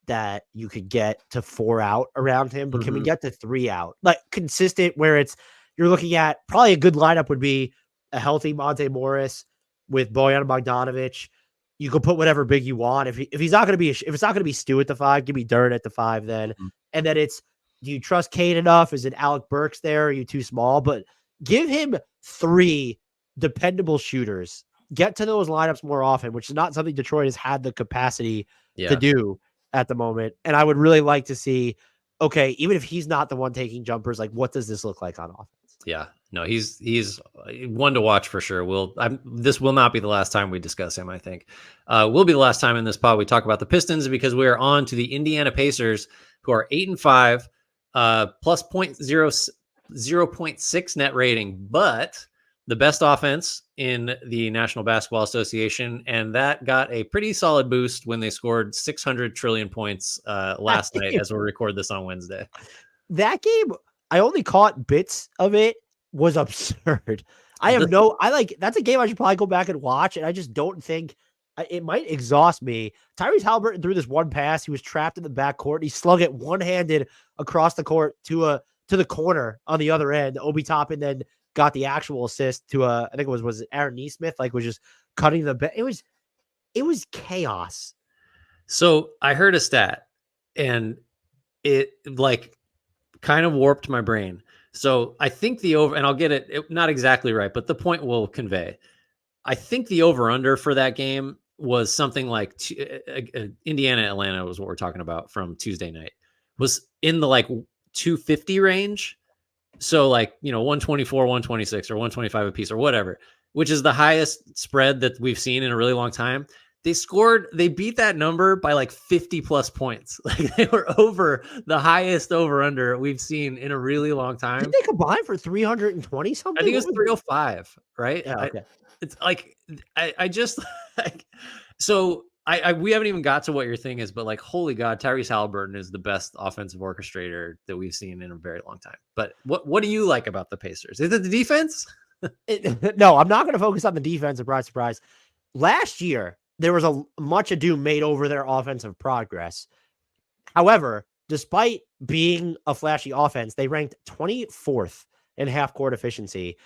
Speaker 1: that you could get to 4 out around him. But can we get to 3 out? Like consistent where you're looking at probably a good lineup would be a healthy Monte Morris with Bojan Bogdanovic. You could put whatever big you want. If it's not going to be Stu at the 5, give me Dern at the 5 then. And then do you trust Kane enough? Is it Alec Burks there? Are you too small? But give him 3 dependable shooters. Get to those lineups more often, which is not something Detroit has had the capacity to do at the moment. And I would really like to see, okay, even if he's not the one taking jumpers, like what does this look like on offense?
Speaker 2: Yeah, no, he's one to watch for sure. This will not be the last time we discuss him. I think will be the last time in this pod we talk about the Pistons, because we are on to the Indiana Pacers, who are 8-5, plus 0.6 net rating, but the best offense in the National Basketball Association, and that got a pretty solid boost when they scored 600 trillion points last night as we record this on Wednesday.
Speaker 1: That game, I only caught bits of it, was absurd. That's a game I should probably go back and watch, and I just don't think it might exhaust me. Tyrese Haliburton threw this one pass. He was trapped in the backcourt. He slung it one-handed across the court to the corner on the other end. Obi Toppin then got the actual assist to I think it was Aaron Neesmith, like was just cutting the it was chaos.
Speaker 2: So I heard a stat and it like kind of warped my brain. So I think the over, and I'll get it not exactly right, but the point will convey. I think the over under for that game was something like Indiana Atlanta was what we're talking about from Tuesday night, was in the like 250 range. So like, 124, 126 or 125 a piece or whatever, which is the highest spread that we've seen in a really long time. They beat that number by like 50 plus points. Like they were over the highest over under we've seen in a really long time.
Speaker 1: Did they combine for 320 something?
Speaker 2: I think it was 305, right?
Speaker 1: Yeah, okay.
Speaker 2: It's like, I just like, so we haven't even got to what your thing is, but like, holy God, Tyrese Haliburton is the best offensive orchestrator that we've seen in a very long time. But what do you like about the Pacers? Is it the defense?
Speaker 1: No, I'm not going to focus on the defense. Surprise. Last year, there was a much ado made over their offensive progress. However, despite being a flashy offense, they ranked 24th in half-court efficiency.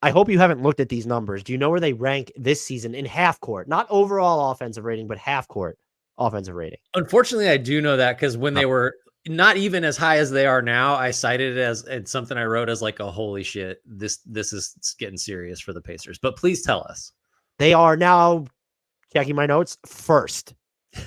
Speaker 1: I hope you haven't looked at these numbers. Do you know where they rank this season in half-court? Not overall offensive rating, but half-court offensive rating.
Speaker 2: Unfortunately, I do know that because when they were not even as high as they are now, I cited it as it's something I wrote as like a holy shit. This is getting serious for the Pacers. But please tell us.
Speaker 1: They are now, checking my notes, first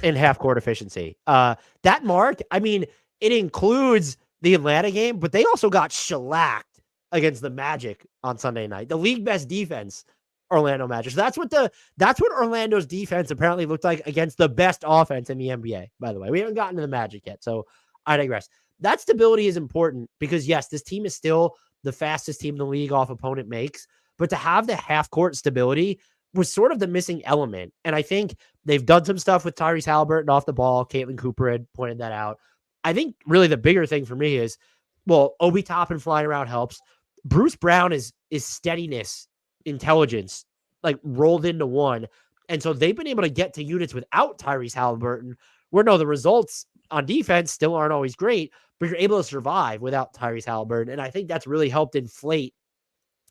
Speaker 1: in half-court efficiency. That mark, I mean, it includes the Atlanta game, but they also got shellacked against the Magic on Sunday night. The league best defense, Orlando Magic. So that's what Orlando's defense apparently looked like against the best offense in the NBA, by the way. We haven't gotten to the Magic yet, so I digress. That stability is important because, yes, this team is still the fastest team in the league off opponent makes, but to have the half-court stability was sort of the missing element. And I think they've done some stuff with Tyrese Haliburton off the ball. Caitlin Cooper had pointed that out. I think really the bigger thing for me is, well, Obi Toppin flying around helps. Bruce Brown is steadiness, intelligence, like rolled into one. And so they've been able to get to units without Tyrese Haliburton, where the results on defense still aren't always great, but you're able to survive without Tyrese Haliburton. And I think that's really helped inflate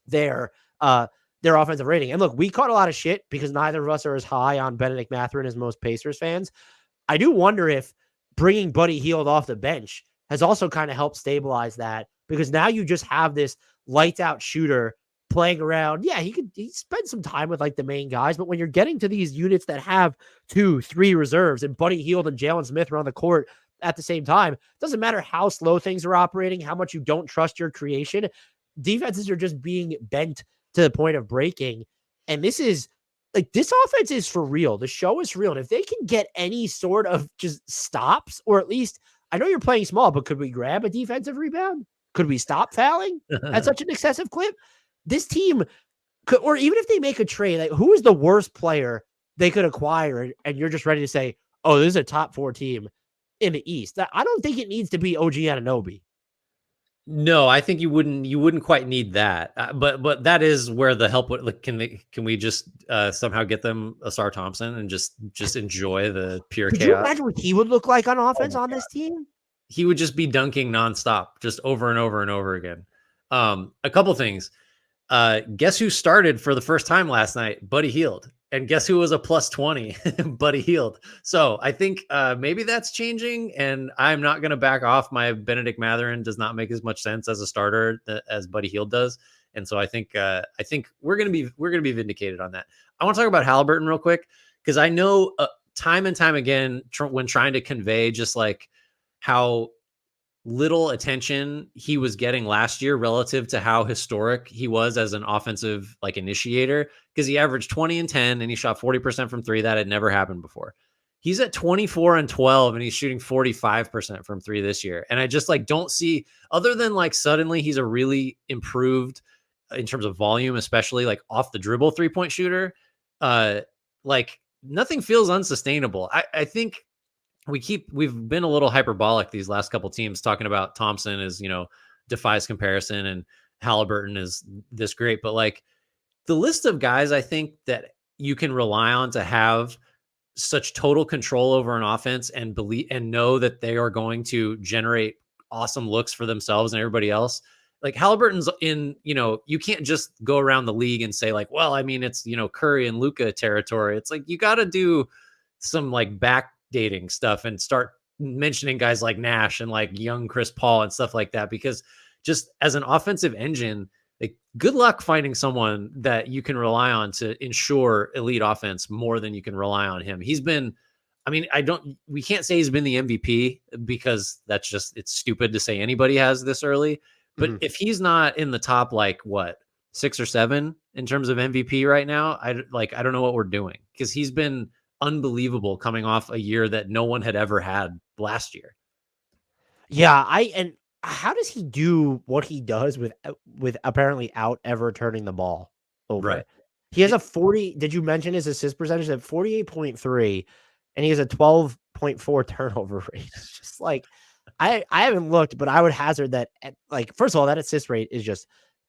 Speaker 1: their offensive rating. And look, we caught a lot of shit because neither of us are as high on Benedict Mathurin as most Pacers fans. I do wonder if bringing Buddy Hield off the bench has also kind of helped stabilize that, because now you just have this lights out shooter playing around. Yeah, he spend some time with like the main guys, but when you're getting to these units that have 2-3 reserves and Buddy Hield and Jalen Smith are on the court at the same time, doesn't matter how slow things are operating, how much you don't trust your creation. Defenses are just being bent to the point of breaking. And this offense is for real. The show is for real. And if they can get any sort of just stops, or at least, I know you're playing small, but could we grab a defensive rebound? Could we stop fouling at such an excessive clip? This team could, or even if they make a trade, like, who is the worst player they could acquire? And you're just ready to say, oh, this is a top 4 team in the East. I don't think it needs to be OG Anunoby.
Speaker 2: No, I think you wouldn't quite need that. But that is where the help would, like, can we just somehow get them Ausar Thompson and just enjoy the pure
Speaker 1: Could
Speaker 2: chaos?
Speaker 1: you imagine what he would look like on offense on this team?
Speaker 2: He would just be dunking nonstop, just over and over and over again. A couple things. Guess who started for the first time last night? Buddy Hield. And guess who was a plus 20? Buddy Hield. So I think maybe that's changing, and I'm not going to back off. My Benedict Mathurin does not make as much sense as a starter as Buddy Hield does, and so I think we're going to be vindicated on that. I want to talk about Haliburton real quick, because I know time and time again when trying to convey just like how little attention he was getting last year relative to how historic he was as an offensive like initiator, because he averaged 20 and 10 and he shot 40% from 3. That had never happened before. He's at 24 and 12 and he's shooting 45% from 3 this year. And I just like don't see, other than like suddenly he's a really improved in terms of volume, especially like off the dribble 3-point shooter. Like nothing feels unsustainable. I think we've been a little hyperbolic these last couple teams talking about Thompson as, defies comparison and Haliburton is this great, but like the list of guys I think that you can rely on to have such total control over an offense and believe and know that they are going to generate awesome looks for themselves and everybody else. Like Haliburton's in, you can't just go around the league and say like, well, I mean, it's, Curry and Luka territory. It's like, you got to do some like backdating stuff and start mentioning guys like Nash and like young Chris Paul and stuff like that, because just as an offensive engine, like good luck finding someone that you can rely on to ensure elite offense more than you can rely on him. He's been, I mean, we can't say he's been the MVP because that's just, it's stupid to say anybody has this early, but if he's not in the top, like what, 6 or 7 in terms of MVP right now, I don't know what we're doing, because he's been unbelievable coming off a year that no one had ever had last year.
Speaker 1: Yeah. And how does he do what he does with apparently out ever turning the ball over?
Speaker 2: Right.
Speaker 1: He has a 40. Did you mention his assist percentage at 48.3, and he has a 12.4 turnover rate? It's just like, I haven't looked, but I would hazard that like, first of all, that assist rate is just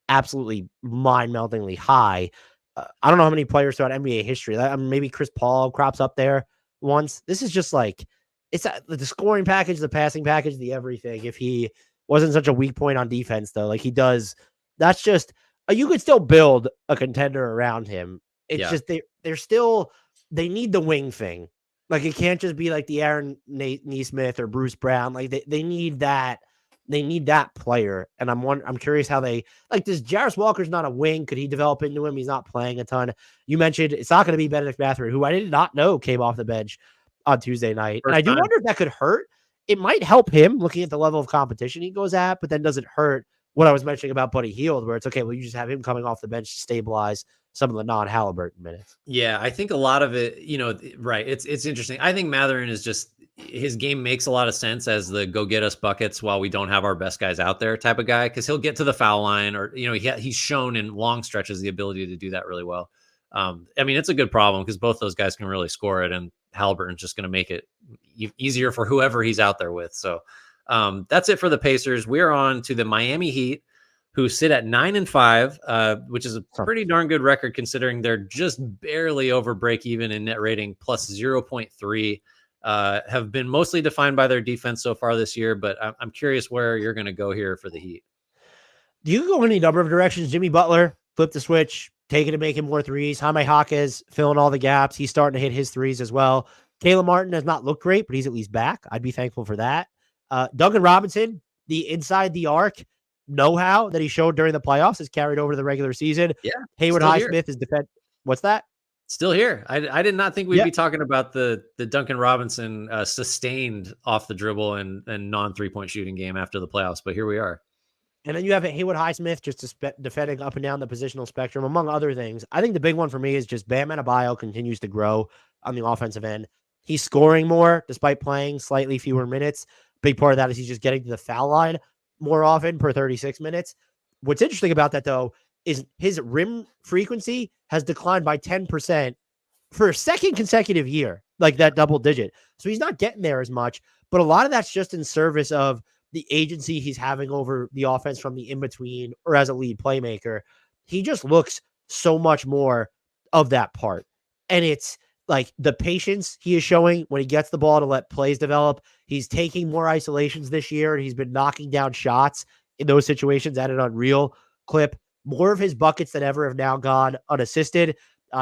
Speaker 1: absolutely mind-meltingly high. I don't know how many players throughout NBA history. Maybe Chris Paul crops up there once. This is just like, it's the scoring package, the passing package, the everything. If he wasn't such a weak point on defense, though, like he does, that's just, you could still build a contender around him. It's just they need the wing thing. Like it can't just be like the Aaron Nesmith or Bruce Brown. Like they need that. They need that player. And I'm curious how they like this. Jarris Walker's not a wing. Could he develop into him? He's not playing a ton. You mentioned it's not going to be Benedict Mathurin, who I did not know came off the bench on Tuesday night. And I do wonder if that could hurt. It might help him looking at the level of competition he goes at, but then does it hurt what I was mentioning about Buddy Hield, where it's okay, well, you just have him coming off the bench to stabilize some of the non-Haliburton minutes.
Speaker 2: Yeah, I think a lot of it, right. It's interesting. I think Mathurin is just, his game makes a lot of sense as the go get us buckets while we don't have our best guys out there type of guy, because he'll get to the foul line, or, he's shown in long stretches the ability to do that really well. I mean, it's a good problem because both those guys can really score it, and Haliburton's just going to make it easier for whoever he's out there with. So that's it for the Pacers. We're on to the Miami Heat, who sit at 9-5, which is a pretty darn good record considering they're just barely over break even in net rating, plus 0.3. Have been mostly defined by their defense so far this year, but I'm curious where you're going to go here for the Heat.
Speaker 1: You can go any number of directions. Jimmy Butler, flip the switch, take it and make him more threes. Jaime Jaquez filling all the gaps. He's starting to hit his threes as well. Caleb Martin has not looked great, but he's at least back. I'd be thankful for that. Duncan Robinson, the inside the arc, know-how that he showed during the playoffs is carried over to the regular season.
Speaker 2: Yeah,
Speaker 1: Haywood
Speaker 2: still here.
Speaker 1: Highsmith is What's that?
Speaker 2: Still here. I did not think we'd
Speaker 1: Yeah.
Speaker 2: be talking about the Duncan Robinson sustained off the dribble and non 3-point shooting game after the playoffs, but here we are.
Speaker 1: And then you have Haywood Highsmith just defending up and down the positional spectrum, among other things. I think the big one for me is just Bam Adebayo continues to grow on the offensive end. He's scoring more despite playing slightly fewer minutes. Big part of that is he's just getting to the foul line more often per 36 minutes. What's interesting about that, though, is his rim frequency has declined by 10% for a second consecutive year, like that double digit. So he's not getting there as much, but a lot of that's just in service of the agency he's having over the offense from the in-between or as a lead playmaker. He just looks so much more of that part. And it's like the patience he is showing when he gets the ball to let plays develop. He's taking more isolations this year, and he's been knocking down shots in those situations at an unreal clip. More of his buckets than ever have now gone unassisted.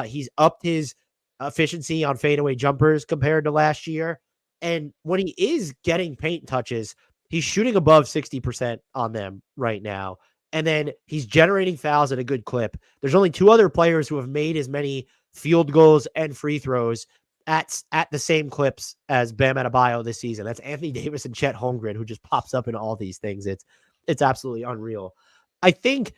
Speaker 1: He's upped his efficiency on fadeaway jumpers compared to last year. And when he is getting paint touches, he's shooting above 60% on them right now. And then he's generating fouls at a good clip. There's only two other players who have made as many field goals and free throws at the same clips as Bam Adebayo this season. That's Anthony Davis and Chet Holmgren, who just pops up in all these things. It's absolutely unreal. I think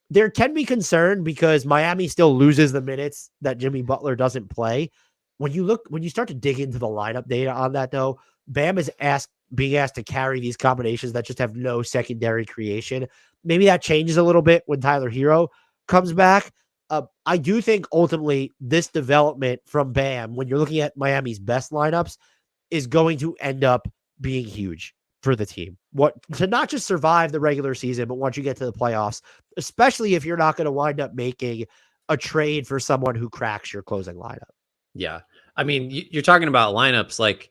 Speaker 1: there can be concern because Miami still loses the minutes that Jimmy Butler doesn't play. When you start to dig into the lineup data on that, though, Bam is being asked to carry these combinations that just have no secondary creation. Maybe that changes a little bit when Tyler Hero comes back. I do think ultimately this development from Bam, when you're looking at Miami's best lineups, is going to end up being huge for the team. To not just survive the regular season, but once you get to the playoffs, especially if you're not going to wind up making a trade for someone who cracks your closing lineup.
Speaker 2: Yeah. I mean, you're talking about lineups like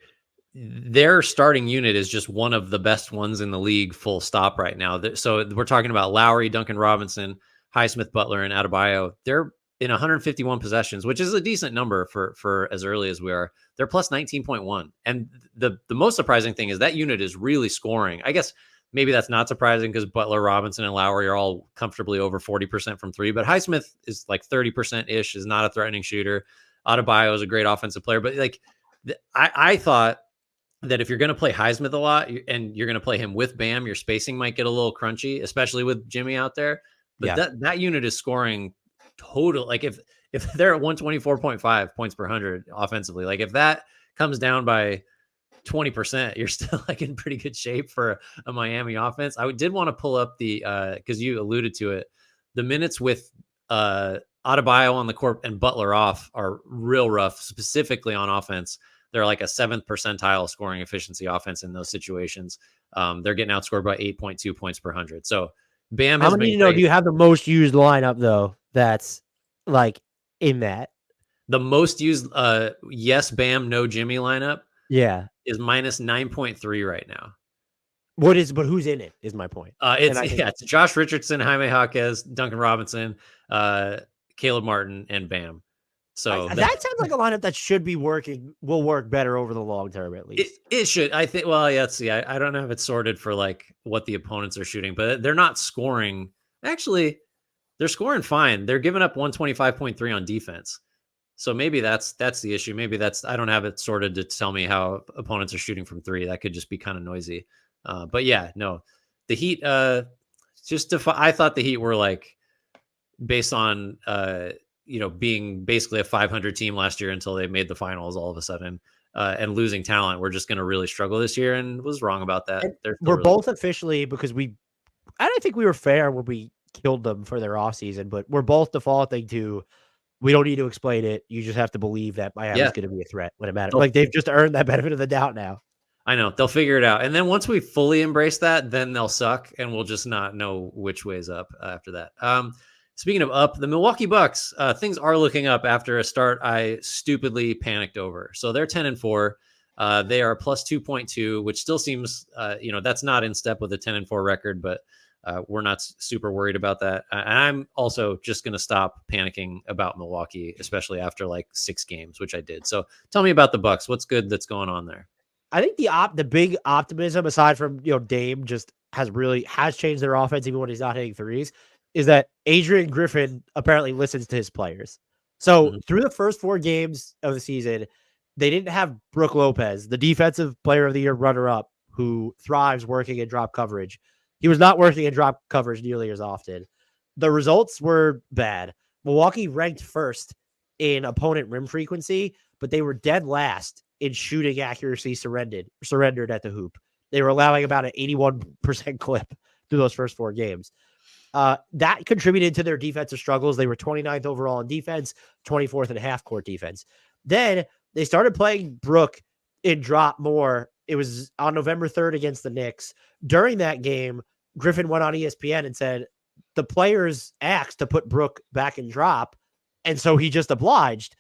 Speaker 2: their starting unit is just one of the best ones in the league, full stop right now. So we're talking about Lowry, Duncan Robinson, Highsmith, Butler, and Adebayo. They're in 151 possessions, which is a decent number for as early as we are. They're plus 19.1. And the most surprising thing is that unit is really scoring. I guess maybe that's not surprising because Butler, Robinson, and Lowry are all comfortably over 40% from three. But Highsmith is like 30%-ish, is not a threatening shooter. Adebayo is a great offensive player. But like I thought that if you're going to play Highsmith a lot and you're going to play him with Bam, your spacing might get a little crunchy, especially with Jimmy out there. But that unit is scoring total. Like if they're at 124.5 points per 100 offensively, like if that comes down by 20%, you're still like in pretty good shape for a Miami offense. I did want to pull up the because you alluded to it, the minutes with Adebayo on the court and Butler off are real rough, specifically on offense. They're like a 7th percentile scoring efficiency offense in those situations. They're getting outscored by 8.2 points per 100. So Bam has
Speaker 1: I need to
Speaker 2: been
Speaker 1: know,
Speaker 2: great.
Speaker 1: do you have the most used lineup, though, that's like in that?
Speaker 2: The most used, yes, Bam, no Jimmy lineup is minus 9.3 right now.
Speaker 1: But who's in it is my point.
Speaker 2: It's Josh Richardson, Jaime Jaquez, Duncan Robinson, Caleb Martin, and Bam. So
Speaker 1: that sounds like a lineup that will work better over the long term, at least.
Speaker 2: It should. I think, well, yeah, let's see. I don't know if it's sorted for like what the opponents are shooting, but they're not scoring. Actually, they're scoring fine. They're giving up 125.3 on defense. So maybe that's the issue. Maybe I don't have it sorted to tell me how opponents are shooting from three. That could just be kind of noisy. But yeah, no, the Heat, I thought the Heat were like based on, being basically a 500 team last year until they made the finals all of a sudden and losing talent. We're just going to really struggle this year, and was wrong about that.
Speaker 1: We're both officially, because I don't think we were fair when we killed them for their offseason, but we're both defaulting to, we don't need to explain it. You just have to believe that Miami's going to be a threat when it matters. Like they've just earned that benefit of the doubt now.
Speaker 2: I know they'll figure it out. And then once we fully embrace that, then they'll suck and we'll just not know which way's up after that. Speaking of up, the Milwaukee Bucks, things are looking up after a start I stupidly panicked over. So they're 10-4. They are plus 2.2, which still seems, that's not in step with a 10-4 record, but we're not super worried about that. And I'm also just going to stop panicking about Milwaukee, especially after like 6 games, which I did. So tell me about the Bucks. What's good that's going on there?
Speaker 1: I think the big optimism, aside from Dame just has changed their offense even when he's not hitting threes is that Adrian Griffin apparently listens to his players. So through the first 4 games of the season, they didn't have Brook Lopez, the defensive player of the year runner-up, who thrives working in drop coverage. He was not working in drop coverage nearly as often. The results were bad. Milwaukee ranked first in opponent rim frequency, but they were dead last in shooting accuracy surrendered at the hoop. They were allowing about an 81% clip through those first 4 games. That contributed to their defensive struggles. They were 29th overall in defense, 24th in half-court defense. Then they started playing Brook in drop more. It was on November 3rd against the Knicks. During that game, Griffin went on ESPN and said the players asked to put Brook back in drop, and so he just obliged.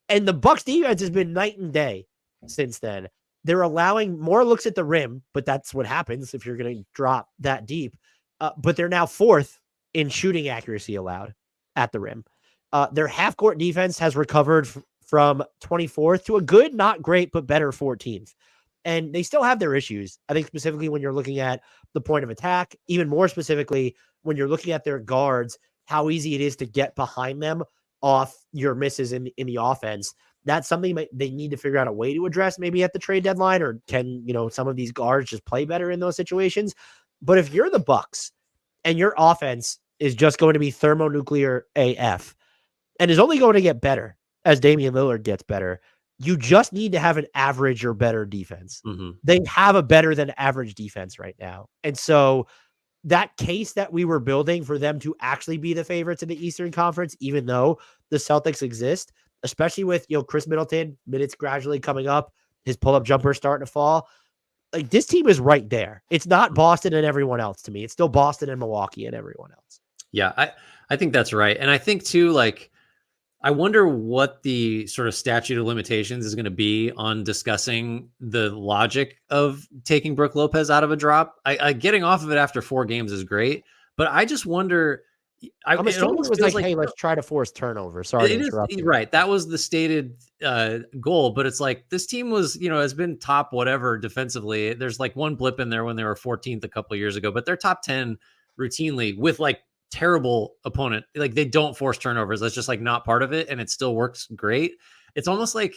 Speaker 1: And the Bucks defense has been night and day since then. They're allowing more looks at the rim, but that's what happens if you're going to drop that deep. But they're now 4th in shooting accuracy allowed at the rim. Their half-court defense has recovered from 24th to a good, not great, but better 14th. And they still have their issues. I think specifically when you're looking at the point of attack, even more specifically when you're looking at their guards, how easy it is to get behind them off your misses in the offense. That's something they need to figure out a way to address maybe at the trade deadline, or can, some of these guards just play better in those situations? But if you're the Bucks and your offense is just going to be thermonuclear AF and is only going to get better as Damian Lillard gets better, you just need to have an average or better defense. They have a better than average defense right now. And so that case that we were building for them to actually be the favorites in the Eastern Conference, even though the Celtics exist, especially with, Chris Middleton minutes gradually coming up, his pull-up jumper starting to fall. Like, this team is right there. It's not Boston and everyone else to me. It's still Boston and Milwaukee and everyone else.
Speaker 2: Yeah, I think that's right. And I think too, like, I wonder what the sort of statute of limitations is going to be on discussing the logic of taking Brook Lopez out of a drop. I getting off of it after 4 games is great, but I just wonder.
Speaker 1: I'm assuming it was like, hey, let's try to force turnover. Sorry to interrupt you.
Speaker 2: Right. That was the stated goal, but it's like this team was, has been top whatever defensively. There's like one blip in there when they were 14th a couple of years ago, but they're top 10 routinely with like terrible opponent. Like, they don't force turnovers. That's just like not part of it, and it still works great. It's almost like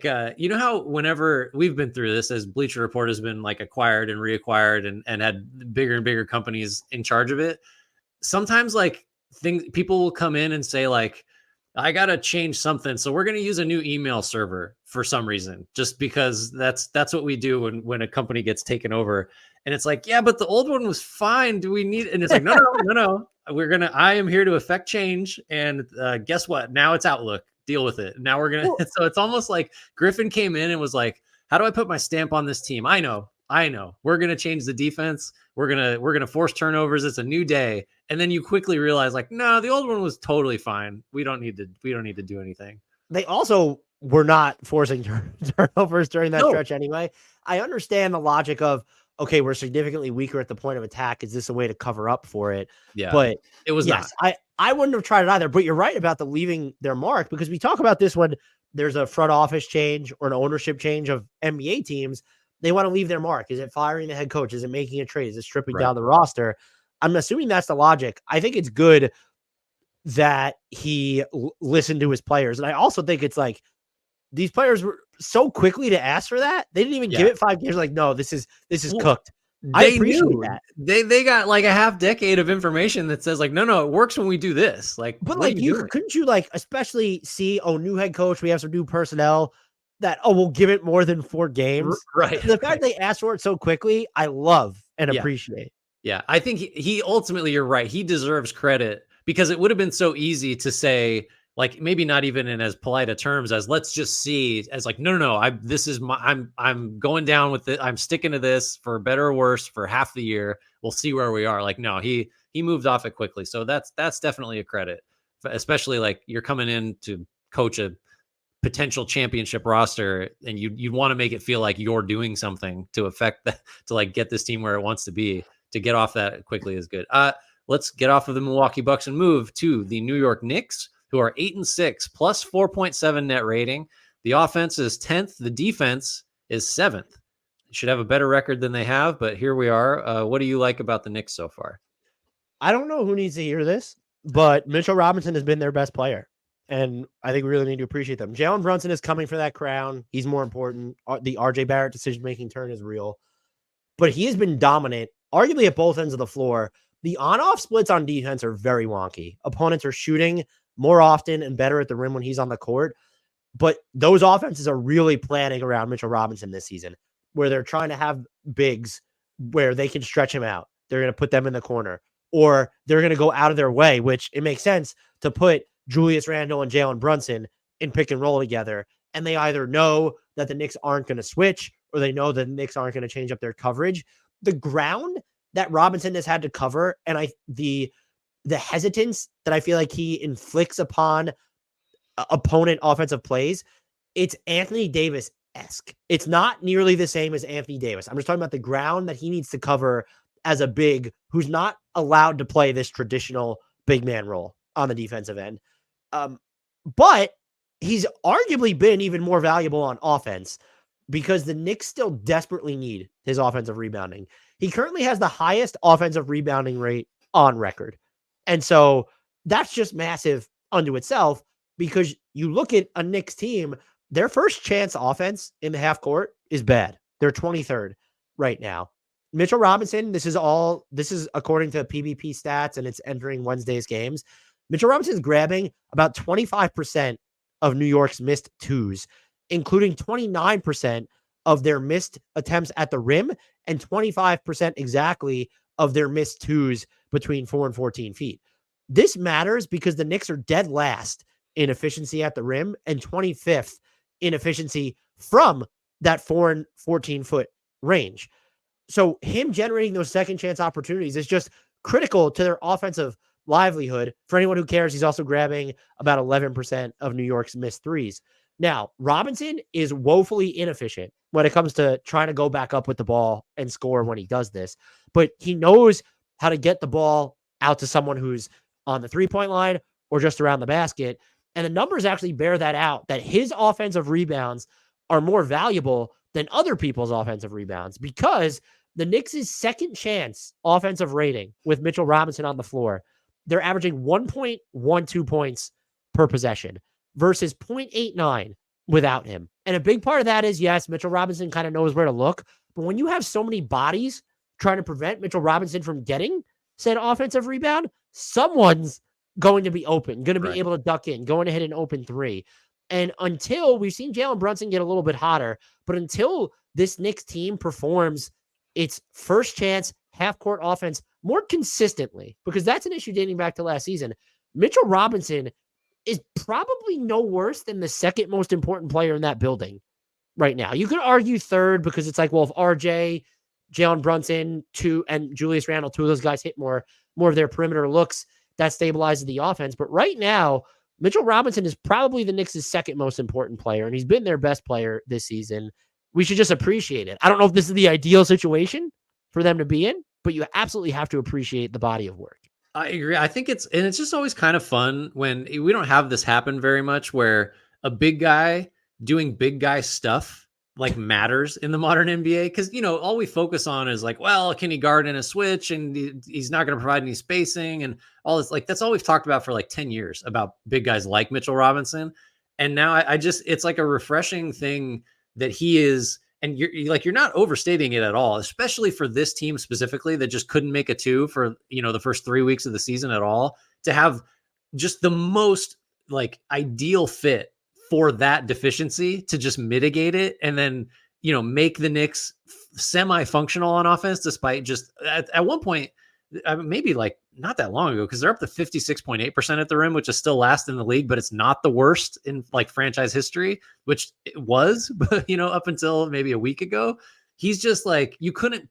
Speaker 2: how whenever we've been through this, as Bleacher Report has been like acquired and reacquired and had bigger and bigger companies in charge of it, sometimes like people will come in and say like, I got to change something, so we're going to use a new email server for some reason, just because that's what we do when a company gets taken over. And it's like, yeah, but the old one was fine. Do we need? And it's like, no. I am here to affect change. And guess what? Now it's Outlook. Deal with it. Now we're going to, so it's almost like Griffin came in and was like, how do I put my stamp on this team? I know. We're going to change the defense. We're going to force turnovers. It's a new day. And then you quickly realize like, no, the old one was totally fine. We don't need to do anything.
Speaker 1: They also were not forcing turnovers during that stretch anyway. I understand the logic of, okay, we're significantly weaker at the point of attack. Is this a way to cover up for it?
Speaker 2: Yeah,
Speaker 1: but
Speaker 2: it was not.
Speaker 1: I wouldn't have tried it either, but you're right about the leaving their mark, because we talk about this when there's a front office change or an ownership change of NBA teams. They want to leave their mark. Is it firing the head coach? Is it making a trade? Is it stripping down the roster? I'm assuming that's the logic. I think it's good that he listened to his players. And I also think it's like, these players were so quickly to ask for that. They didn't even give it 5 years. Like, no, this is cooked. I appreciate that.
Speaker 2: They got like a half decade of information that says like, no, it works when we do this. Like,
Speaker 1: but like couldn't you like especially see, new head coach, we have some new personnel that, we'll give it more than 4 games.
Speaker 2: Right.
Speaker 1: The fact they asked for it so quickly, I love and appreciate.
Speaker 2: Yeah. I think he ultimately, you're right. He deserves credit, because it would have been so easy to say, like, maybe not even in as polite a terms as let's just see, as like, no, I'm going down with it. I'm sticking to this for better or worse for half the year. We'll see where we are. Like, no, he moved off it quickly. So that's definitely a credit, especially like you're coming in to coach a potential championship roster, and you'd want to make it feel like you're doing something to affect that, to like get this team where it wants to be. To get off that quickly is good. Let's get off of the Milwaukee Bucks and move to the New York Knicks, who are 8-6 plus 4.7 net rating. The offense is 10th. The defense is 7th. should have a better record than they have, but here we are. What do you like about the Knicks so far?
Speaker 1: I don't know who needs to hear this, but Mitchell Robinson has been their best player. And I think we really need to appreciate them. Jalen Brunson is coming for that crown. He's more important. The RJ Barrett decision-making turn is real. But he has been dominant, arguably at both ends of the floor. The on-off splits on defense are very wonky. Opponents are shooting more often and better at the rim when he's on the court. But those offenses are really planning around Mitchell Robinson this season, where they're trying to have bigs where they can stretch him out. They're going to put them in the corner, or they're going to go out of their way, which it makes sense to put Julius Randle and Jalen Brunson in pick and roll together. And they either know that the Knicks aren't going to switch, or they know that the Knicks aren't going to change up their coverage. The ground that Robinson has had to cover, and the hesitance that I feel like he inflicts upon opponent offensive plays, it's Anthony Davis-esque. It's not nearly the same as Anthony Davis. I'm just talking about the ground that he needs to cover as a big who's not allowed to play this traditional big man role on the defensive end. But he's arguably been even more valuable on offense because the Knicks still desperately need his offensive rebounding. He currently has the highest offensive rebounding rate on record. And so that's just massive unto itself, because you look at a Knicks team, their first chance offense in the half court is bad. They're 23rd right now. Mitchell Robinson, this is according to PBP stats, and it's entering Wednesday's games. Mitchell Robinson is grabbing about 25% of New York's missed twos, including 29% of their missed attempts at the rim and 25% exactly of their missed twos between 4 and 14 feet. This matters because the Knicks are dead last in efficiency at the rim and 25th in efficiency from that 4 and 14 foot range. So him generating those second chance opportunities is just critical to their offensive livelihood. For anyone who cares, he's also grabbing about 11% of New York's missed threes. Now, Robinson is woefully inefficient when it comes to trying to go back up with the ball and score when he does this, but he knows how to get the ball out to someone who's on the three-point line or just around the basket. And the numbers actually bear that out, that his offensive rebounds are more valuable than other people's offensive rebounds, because the Knicks' second chance offensive rating with Mitchell Robinson on the floor, they're averaging 1.12 points per possession versus 0.89 without him. And a big part of that is, yes, Mitchell Robinson kind of knows where to look, but when you have so many bodies trying to prevent Mitchell Robinson from getting said offensive rebound, someone's going to be open, going to be able to duck in, going to hit an open three. And until we've seen Jalen Brunson get a little bit hotter, but until this Knicks team performs its first chance half-court offense more consistently, because that's an issue dating back to last season, Mitchell Robinson is probably no worse than the second most important player in that building right now. You could argue third, because it's like, well, if RJ, Jalen Brunson, and Julius Randle, two of those guys hit more of their perimeter looks, that stabilizes the offense. But right now, Mitchell Robinson is probably the Knicks' second most important player, and he's been their best player this season. We should just appreciate it. I don't know if this is the ideal situation for them to be in, but you absolutely have to appreciate the body of work.
Speaker 2: I agree. I think it's just always kind of fun when we don't have this happen very much, where a big guy doing big guy stuff like matters in the modern NBA. Because, all we focus on is like, well, can he guard in a switch, and he's not going to provide any spacing and all this. Like, that's all we've talked about for like 10 years about big guys like Mitchell Robinson. And now it's like a refreshing thing that he is. And you're not overstating it at all, especially for this team specifically that just couldn't make a two for, the first 3 weeks of the season at all, to have just the most like ideal fit for that deficiency to just mitigate it. And then, make the Knicks semi-functional on offense, despite just at one point, maybe like not that long ago, because they're up to 56.8% at the rim, which is still last in the league, but it's not the worst in like franchise history, which it was, up until maybe a week ago. He's just like, you could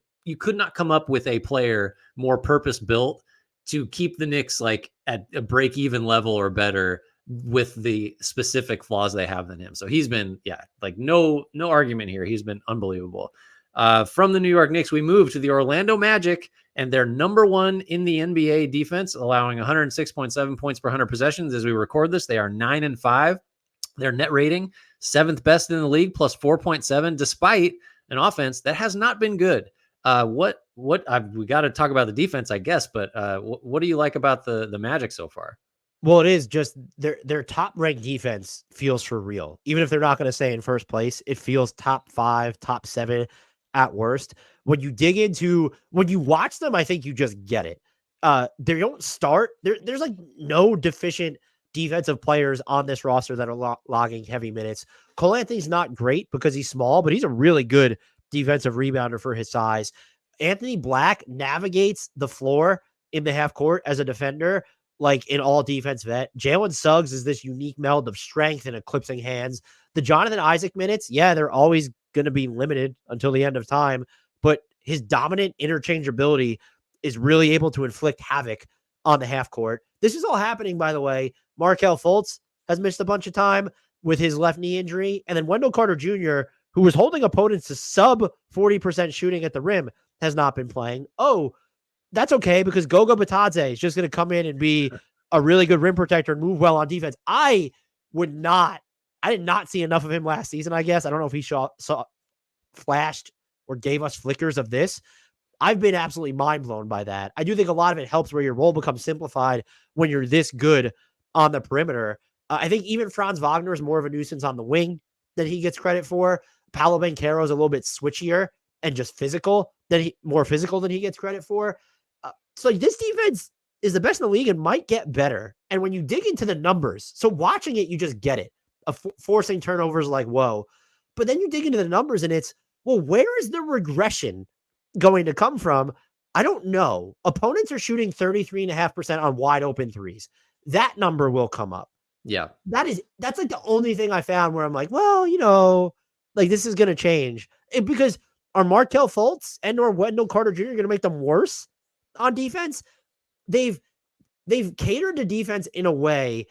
Speaker 2: not come up with a player more purpose built to keep the Knicks like at a break even level or better with the specific flaws they have than him. So he's been, like no argument here. He's been unbelievable. From the New York Knicks, we move to the Orlando Magic, and they're number one in the NBA defense, allowing 106.7 points per 100 possessions. As we record this, they are 9-5. Their net rating, seventh best in the league, plus 4.7, despite an offense that has not been good. We got to talk about the defense, I guess, but what do you like about the Magic so far?
Speaker 1: Well, it is just their top ranked defense feels for real. Even if they're not going to stay in first place, it feels top 5, top 7 at worst. When you watch them, I think you just get it. They don't start. There's like no deficient defensive players on this roster that are logging heavy minutes. Cole Anthony's not great because he's small, but he's a really good defensive rebounder for his size. Anthony Black navigates the floor in the half court as a defender like an all defense vet. Jalen Suggs is this unique meld of strength and eclipsing hands. The Jonathan Isaac minutes, yeah, they're always going to be limited until the end of time, but his dominant interchangeability is really able to inflict havoc on the half court. This is all happening, by the way. Markelle Fultz has missed a bunch of time with his left knee injury. And then Wendell Carter Jr., who was holding opponents to sub 40% shooting at the rim, has not been playing. Oh, that's okay because Goga Batadze is just going to come in and be a really good rim protector and move well on defense. I did not see enough of him last season, I guess. I don't know if he saw flashed or gave us flickers of this. I've been absolutely mind blown by that. I do think a lot of it helps where your role becomes simplified when you're this good on the perimeter. I think even Franz Wagner is more of a nuisance on the wing than he gets credit for. Paolo Banchero is a little bit switchier and just more physical than he gets credit for. So this defense is the best in the league and might get better. And when you dig into the numbers, so watching it, you just get it. Forcing turnovers like, whoa. But then you dig into the numbers and it's, well, where is the regression going to come from? I don't know. Opponents are shooting 33.5% on wide open threes. That number will come up.
Speaker 2: Yeah.
Speaker 1: That's like the only thing I found where I'm like, well, like this is going to change. Because are Markelle Fultz and or Wendell Carter Jr. going to make them worse on defense? They've catered to defense in a way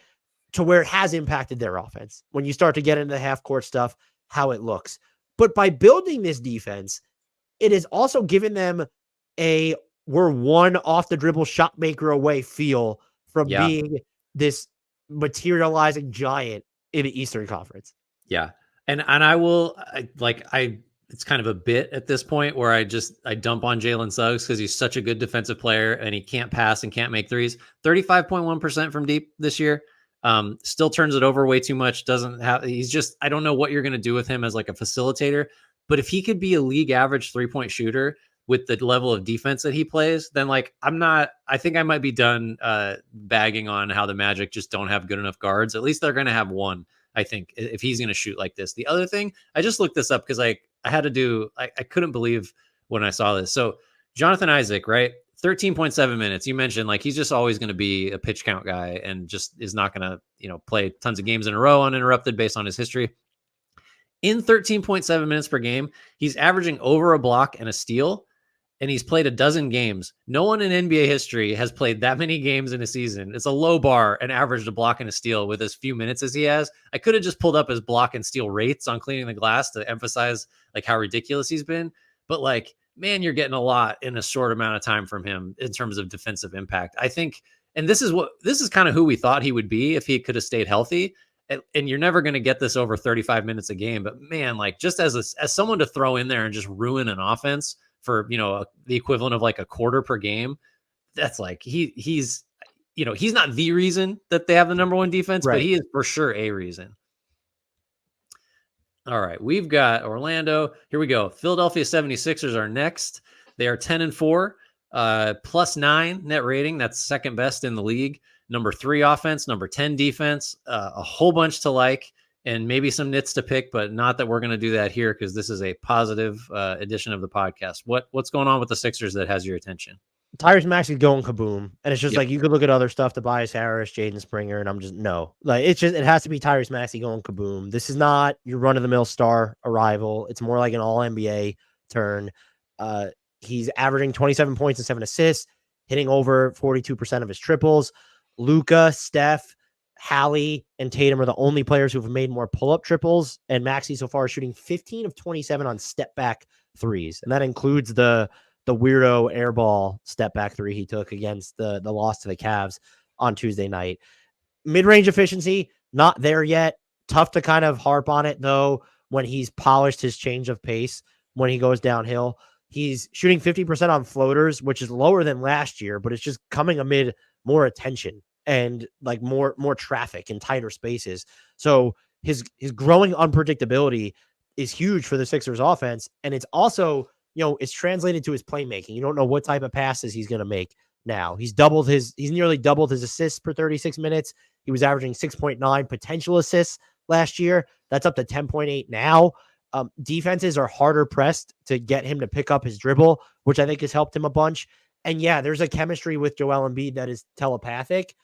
Speaker 1: to where it has impacted their offense. When you start to get into the half court stuff, how it looks. But by building this defense, it has also given them we're one off the dribble shot maker away feel from being this materializing giant in the Eastern Conference.
Speaker 2: Yeah. And it's kind of a bit at this point where I dump on Jalen Suggs because he's such a good defensive player and he can't pass and can't make threes. 35.1% from deep this year. Still turns it over way too much. I don't know what you're going to do with him as like a facilitator, but if he could be a league average 3-point shooter with the level of defense that he plays, then like, I think I might be done bagging on how the Magic just don't have good enough guards. At least they're going to have one, I think, if he's going to shoot like this. The other thing, I just looked this up because I couldn't believe when I saw this. So Jonathan Isaac, right? 13.7 minutes. You mentioned like he's just always going to be a pitch count guy and just is not going to, play tons of games in a row uninterrupted based on his history. In 13.7 minutes per game, he's averaging over a block and a steal, and he's played a dozen games. No one in NBA history has played that many games in a season. It's a low bar and averaged a block and a steal with as few minutes as he has. I could have just pulled up his block and steal rates on Cleaning the Glass to emphasize like how ridiculous he's been. But like, man, you're getting a lot in a short amount of time from him in terms of defensive impact. I think, and this is kind of who we thought he would be if he could have stayed healthy. And you're never going to get this over 35 minutes a game. But man, like just as someone to throw in there and just ruin an offense for, the equivalent of like a quarter per game, that's like, he's not the reason that they have the number one defense, right, but he is for sure a reason. All right, we've got Orlando. Here we go. Philadelphia 76ers are next. They are 10-4, +9 net rating. That's second best in the league. Number 3 offense, number 10 defense, a whole bunch to like, and maybe some nits to pick, but not that we're going to do that here because this is a positive edition of the podcast. What's going on with the Sixers that has your attention?
Speaker 1: Tyrese Maxey going kaboom, and it's just like you could look at other stuff, Tobias Harris, Jaden Springer, and I'm just no. Like it has to be Tyrese Maxey going kaboom. This is not your run of the mill star arrival. It's more like an all NBA turn. He's averaging 27 points and 7 assists, hitting over 42% of his triples. Luka, Steph, Hallie, and Tatum are the only players who have made more pull-up triples, and Maxey so far is shooting 15 of 27 on step-back threes, and that includes the weirdo airball step-back three he took against the loss to the Cavs on Tuesday night. Mid-range efficiency, not there yet. Tough to kind of harp on it, though, when he's polished his change of pace when he goes downhill. He's shooting 50% on floaters, which is lower than last year, but it's just coming amid more attention and like more traffic and tighter spaces. So his growing unpredictability is huge for the Sixers offense. And it's also, it's translated to his playmaking. You don't know what type of passes he's going to make now. He's nearly doubled his assists per 36 minutes. He was averaging 6.9 potential assists last year. That's up to 10.8 now. Defenses are harder pressed to get him to pick up his dribble, which I think has helped him a bunch. And yeah, there's a chemistry with Joel Embiid that is telepathic,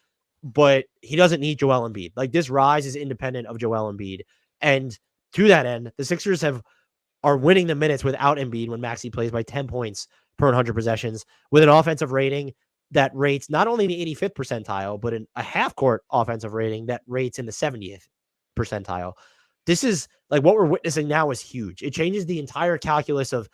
Speaker 1: but he doesn't need Joel Embiid. Like, this rise is independent of Joel Embiid. And to that end, the Sixers are winning the minutes without Embiid when Maxey plays by 10 points per 100 possessions, with an offensive rating that rates not only the 85th percentile, but a half-court offensive rating that rates in the 70th percentile. This is like what we're witnessing now is huge. It changes the entire calculus of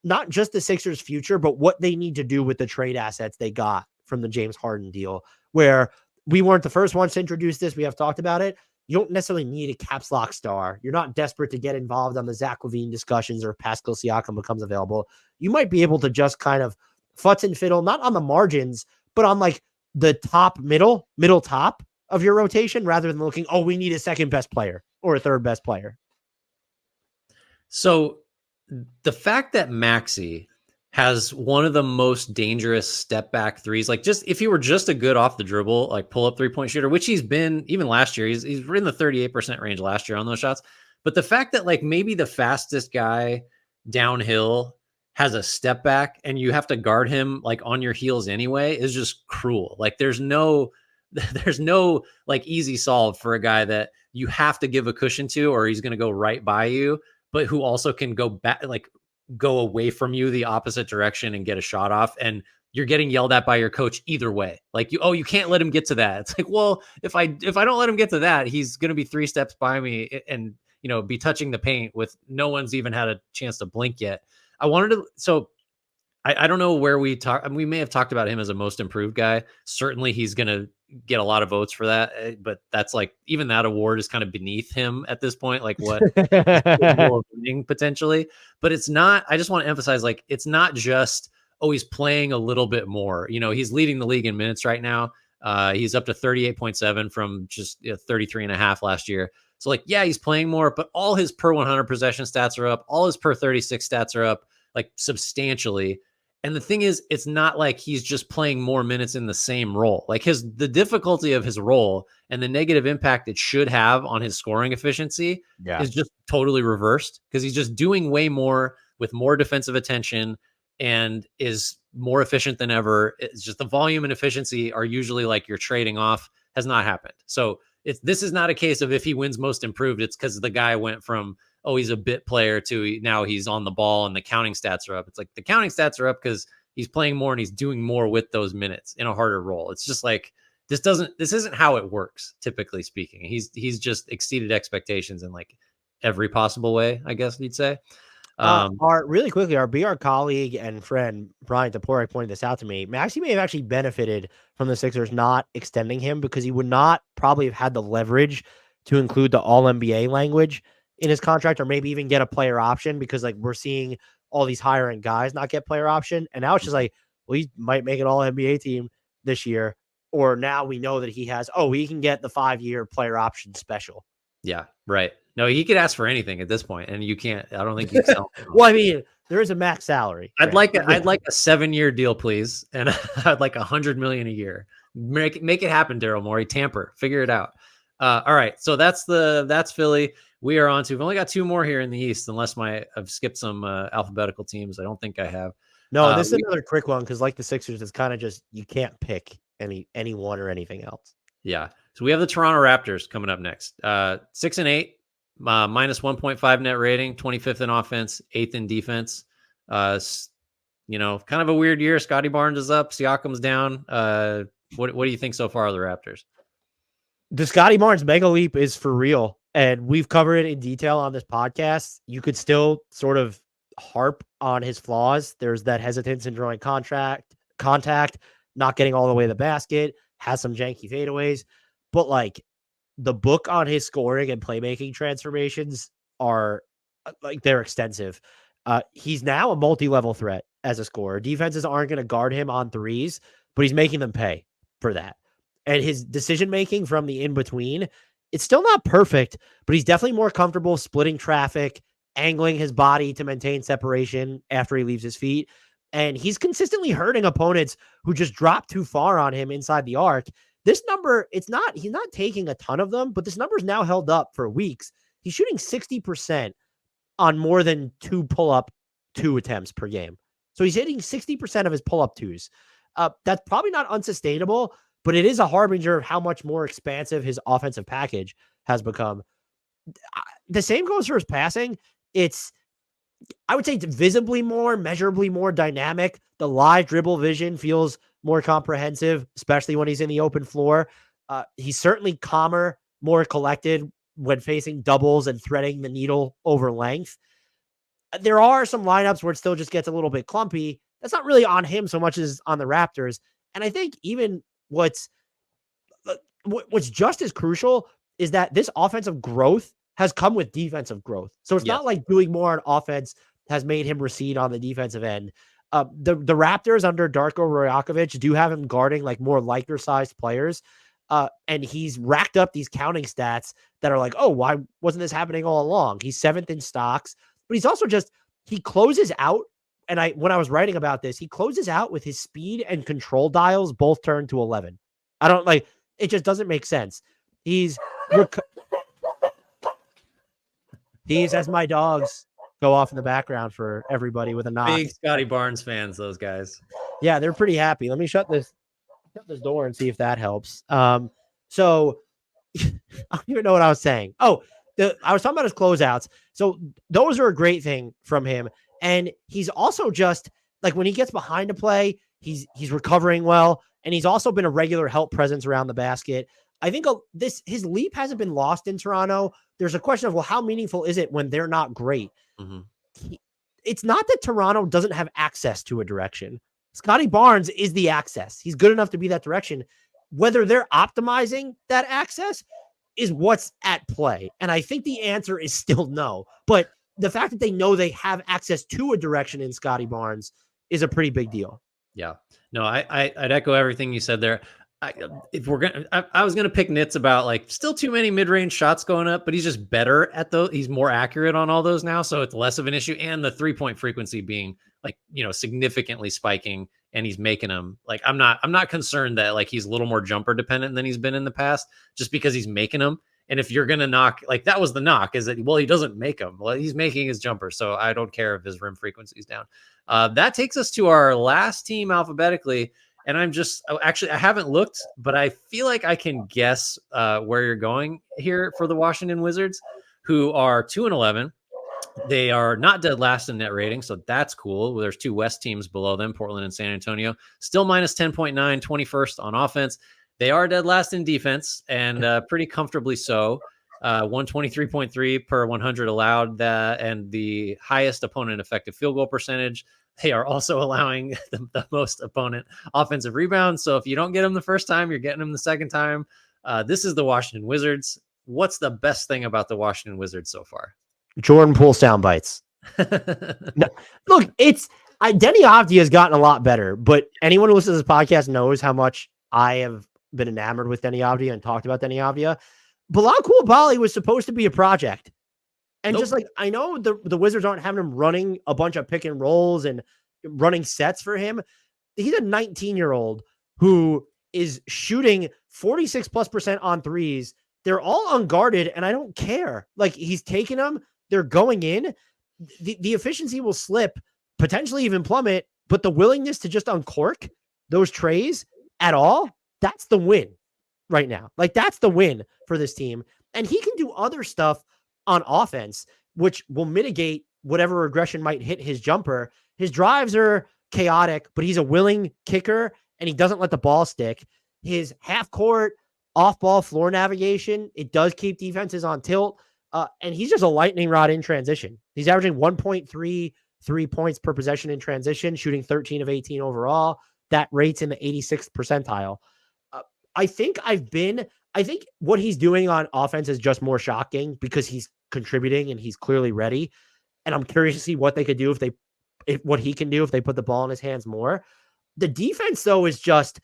Speaker 1: not just the Sixers' future, but what they need to do with the trade assets they got from the James Harden deal, where we weren't the first ones to introduce this. We have talked about it. You don't necessarily need a caps lock star. You're not desperate to get involved on the Zach LaVine discussions or if Pascal Siakam becomes available. You might be able to just kind of futz and fiddle, not on the margins, but on like the top middle top of your rotation, rather than looking, oh, we need a second best player or a third best player.
Speaker 2: So the fact that Maxey has one of the most dangerous step back threes, like just if he were just a good off the dribble, like pull up 3-point shooter, which he's been even last year, he's in the 38% range last year on those shots. But the fact that like maybe the fastest guy downhill has a step back and you have to guard him like on your heels anyway is just cruel. Like there's no like easy solve for a guy that you have to give a cushion to, or he's going to go right by you, but who also can go back, like go away from you the opposite direction and get a shot off. And you're getting yelled at by your coach either way. Like you can't let him get to that. It's like, well, if I don't let him get to that, he's going to be 3 steps by me and, be touching the paint with no one's even had a chance to blink yet. I don't know where we may have talked about him as a most improved guy. Certainly he's going to get a lot of votes for that, but that's like, even that award is kind of beneath him at this point. Like what winning potentially, but it's not, I just want to emphasize, like, it's not just, oh, he's playing a little bit more, he's leading the league in minutes right now. He's up to 38.7 from just 33.5 last year. So like, yeah, he's playing more, but all his per 100 possession stats are up. All his per 36 stats are up like substantially. And the thing is, it's not like he's just playing more minutes in the same role. Like the difficulty of his role and the negative impact it should have on his scoring efficiency is just totally reversed, because he's just doing way more with more defensive attention and is more efficient than ever. It's just the volume and efficiency are usually like you're trading off, has not happened. So this is not a case of if he wins most improved, it's because the guy went from, oh, he's a bit player to now he's on the ball and the counting stats are up. It's like the counting stats are up because he's playing more and he's doing more with those minutes in a harder role. It's just like, this isn't how it works, typically speaking. He's just exceeded expectations in like every possible way, I guess you'd say.
Speaker 1: Really quickly, our BR colleague and friend Brian Toporek pointed this out to me. Maxey may have actually benefited from the Sixers not extending him, because he would not probably have had the leverage to include the All NBA language in his contract, or maybe even get a player option, because like we're seeing all these higher end guys not get player option, and now it's just like, well, he might make an All NBA team this year, or now we know that he can get the 5-year player option special.
Speaker 2: Yeah, right. No, he could ask for anything at this point, and you can't. I don't think you can sell him.
Speaker 1: Well, I mean, there is a max salary.
Speaker 2: I'd like a 7-year deal, please, and I'd like $100 million a year. Make it happen, Daryl Morey. Tamper, figure it out. All right, so that's Philly. We are on to. We've only got 2 more here in the East, unless I've skipped some alphabetical teams. I don't think I have.
Speaker 1: No, this is another quick one, because like the Sixers, it's kind of just you can't pick anyone or anything else.
Speaker 2: Yeah. So we have the Toronto Raptors coming up next. 6-8, minus 1.5 net rating, 25th in offense, 8th in defense. Kind of a weird year. Scottie Barnes is up, Siakam's down. What do you think so far of the Raptors?
Speaker 1: The Scottie Barnes mega leap is for real, and we've covered it in detail on this podcast. You could still sort of harp on his flaws. There's that hesitance in drawing contact, not getting all the way to the basket, has some janky fadeaways, but like the book on his scoring and playmaking transformations are like, they're extensive. He's now a multi-level threat as a scorer. Defenses aren't going to guard him on threes, but he's making them pay for that. And his decision-making from the in-between, it's still not perfect, but he's definitely more comfortable splitting traffic, angling his body to maintain separation after he leaves his feet. And he's consistently hurting opponents who just drop too far on him inside the arc. This number, he's not taking a ton of them, but this number's now held up for weeks. He's shooting 60% on more than 2 pull-up 2 attempts per game. So he's hitting 60% of his pull-up 2s. That's probably not unsustainable, but it is a harbinger of how much more expansive his offensive package has become. The same goes for his passing. I would say it's visibly more, measurably more dynamic. The live dribble vision feels more comprehensive, especially when he's in the open floor. He's certainly calmer, more collected when facing doubles and threading the needle over length. There are some lineups where it still just gets a little bit clumpy. That's not really on him so much as on the Raptors. And I think even what's just as crucial is that this offensive growth has come with defensive growth. So it's not like doing more on offense has made him recede on the defensive end. The Raptors under Darko Rajakovic do have him guarding like more Lakers-sized players. And he's racked up these counting stats that are like, oh, why wasn't this happening all along? He's 7th in stocks, but he's also he closes out. And when I was writing about this, he closes out with his speed and control dials both turned to 11. It just doesn't make sense. He's as my dogs go off in the background for everybody with a knock.
Speaker 2: Big Scottie Barnes fans, those guys.
Speaker 1: Yeah, they're pretty happy. Let me shut this door and see if that helps. So I don't even know what I was saying. Oh, I was talking about his closeouts. So those are a great thing from him. And he's also just like when he gets behind a play, he's recovering well. And he's also been a regular help presence around the basket. I think his leap hasn't been lost in Toronto. There's a question of, well, how meaningful is it when they're not great? Mm-hmm. It's not that Toronto doesn't have access to a direction. Scottie Barnes is the access. He's good enough to be that direction. Whether they're optimizing that access is what's at play. And I think the answer is still no. But the fact that they know they have access to a direction in Scottie Barnes is a pretty big deal.
Speaker 2: Yeah. No, I'd echo everything you said there. I was gonna pick nits about like still too many mid-range shots going up, but he's just better at those. He's more accurate on all those now, so it's less of an issue. And the 3-point frequency being like significantly spiking, and he's making them. Like I'm not concerned that like he's a little more jumper dependent than he's been in the past, just because he's making them. And if you're gonna knock, like that was the knock, is that he doesn't make them. Well, he's making his jumper, so I don't care if his rim frequency is down. That takes us to our last team alphabetically. And I haven't looked, but I feel like I can guess where you're going here for the Washington Wizards, who are 2-11. They are not dead last in net rating, so that's cool. There's 2 West teams below them, Portland and San Antonio. Still minus 10.9, 21st on offense. They are dead last in defense, and pretty comfortably so. 123.3 per 100 allowed, and the highest opponent effective field goal percentage. They are also allowing the most opponent offensive rebounds. So if you don't get them the first time, you're getting them the second time. This is the Washington Wizards. What's the best thing about the Washington Wizards so far?
Speaker 1: Jordan Poole sound bites. No, look, Denny Avdia has gotten a lot better, but anyone who listens to this podcast knows how much I have been enamored with Denny Avdia and talked about Denny Avdia. Bilal Coulibaly was supposed to be a project. And just like, I know the Wizards aren't having him running a bunch of pick and rolls and running sets for him. He's a 19-year-old who is shooting 46+% on threes. They're all unguarded, and I don't care. Like, he's taking them. They're going in. The efficiency will slip, potentially even plummet, but the willingness to just uncork those trays at all, that's the win right now. Like, that's the win for this team. And he can do other stuff on offense, which will mitigate whatever regression might hit his jumper. His drives are chaotic, but he's a willing kicker, and he doesn't let the ball stick. His half-court, off-ball floor navigation, it does keep defenses on tilt, and he's just a lightning rod in transition. He's averaging 1.33 points per possession in transition, shooting 13 of 18 overall. That rate's in the 86th percentile. I think what he's doing on offense is just more shocking because he's contributing and he's clearly ready. and I'm curious to see what they could do what he can do if they put the ball in his hands more. The defense, though, is just,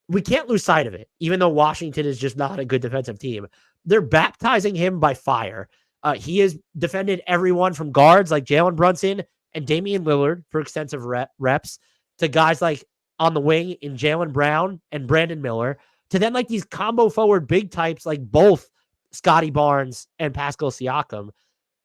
Speaker 1: we can't lose sight of it, even though Washington is just not a good defensive team. They're baptizing him by fire. He has defended everyone from guards like Jalen Brunson and Damian Lillard for extensive reps to guys like on the wing in Jaylen Brown and Brandon Miller, to then like these combo forward big types like both Scottie Barnes and Pascal Siakam.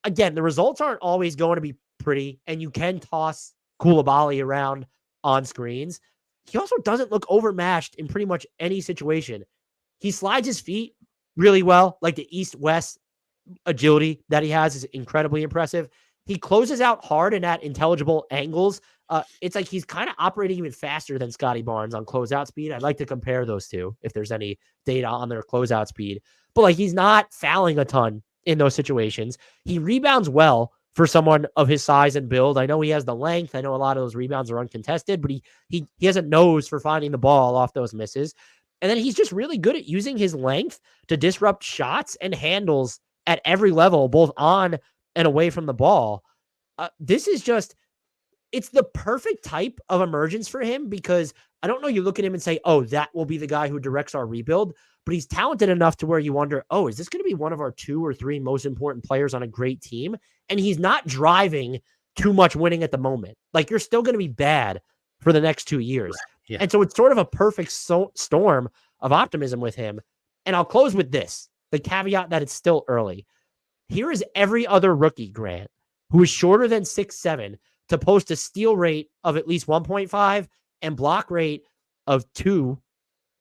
Speaker 1: Again, the results aren't always going to be pretty, and you can toss Coulibaly around on screens. He also doesn't look overmatched in pretty much any situation. He slides his feet really well. Like the east-west agility that he has is incredibly impressive. He closes out hard and at intelligible angles. It's like he's kind of operating even faster than Scottie Barnes on closeout speed. I'd like to compare those two if there's any data on their closeout speed. But like he's not fouling a ton in those situations. He rebounds well for someone of his size and build. I know he has the length. I know a lot of those rebounds are uncontested, but he has a nose for finding the ball off those misses. And then he's just really good at using his length to disrupt shots and handles at every level, both on and away from the ball. This is just, it's the perfect type of emergence for him, because I don't know, you look at him and say, oh, that will be the guy who directs our rebuild, but he's talented enough to where you wonder, oh, is this going to be one of our 2 or 3 most important players on a great team? And he's not driving too much winning at the moment. Like, you're still going to be bad for the next 2 years.
Speaker 2: Yeah.
Speaker 1: And so it's sort of a perfect storm of optimism with him. And I'll close with this, the caveat that it's still early. Here is every other rookie, Grant, who is shorter than 6'7", to post a steal rate of at least 1.5 and block rate of 2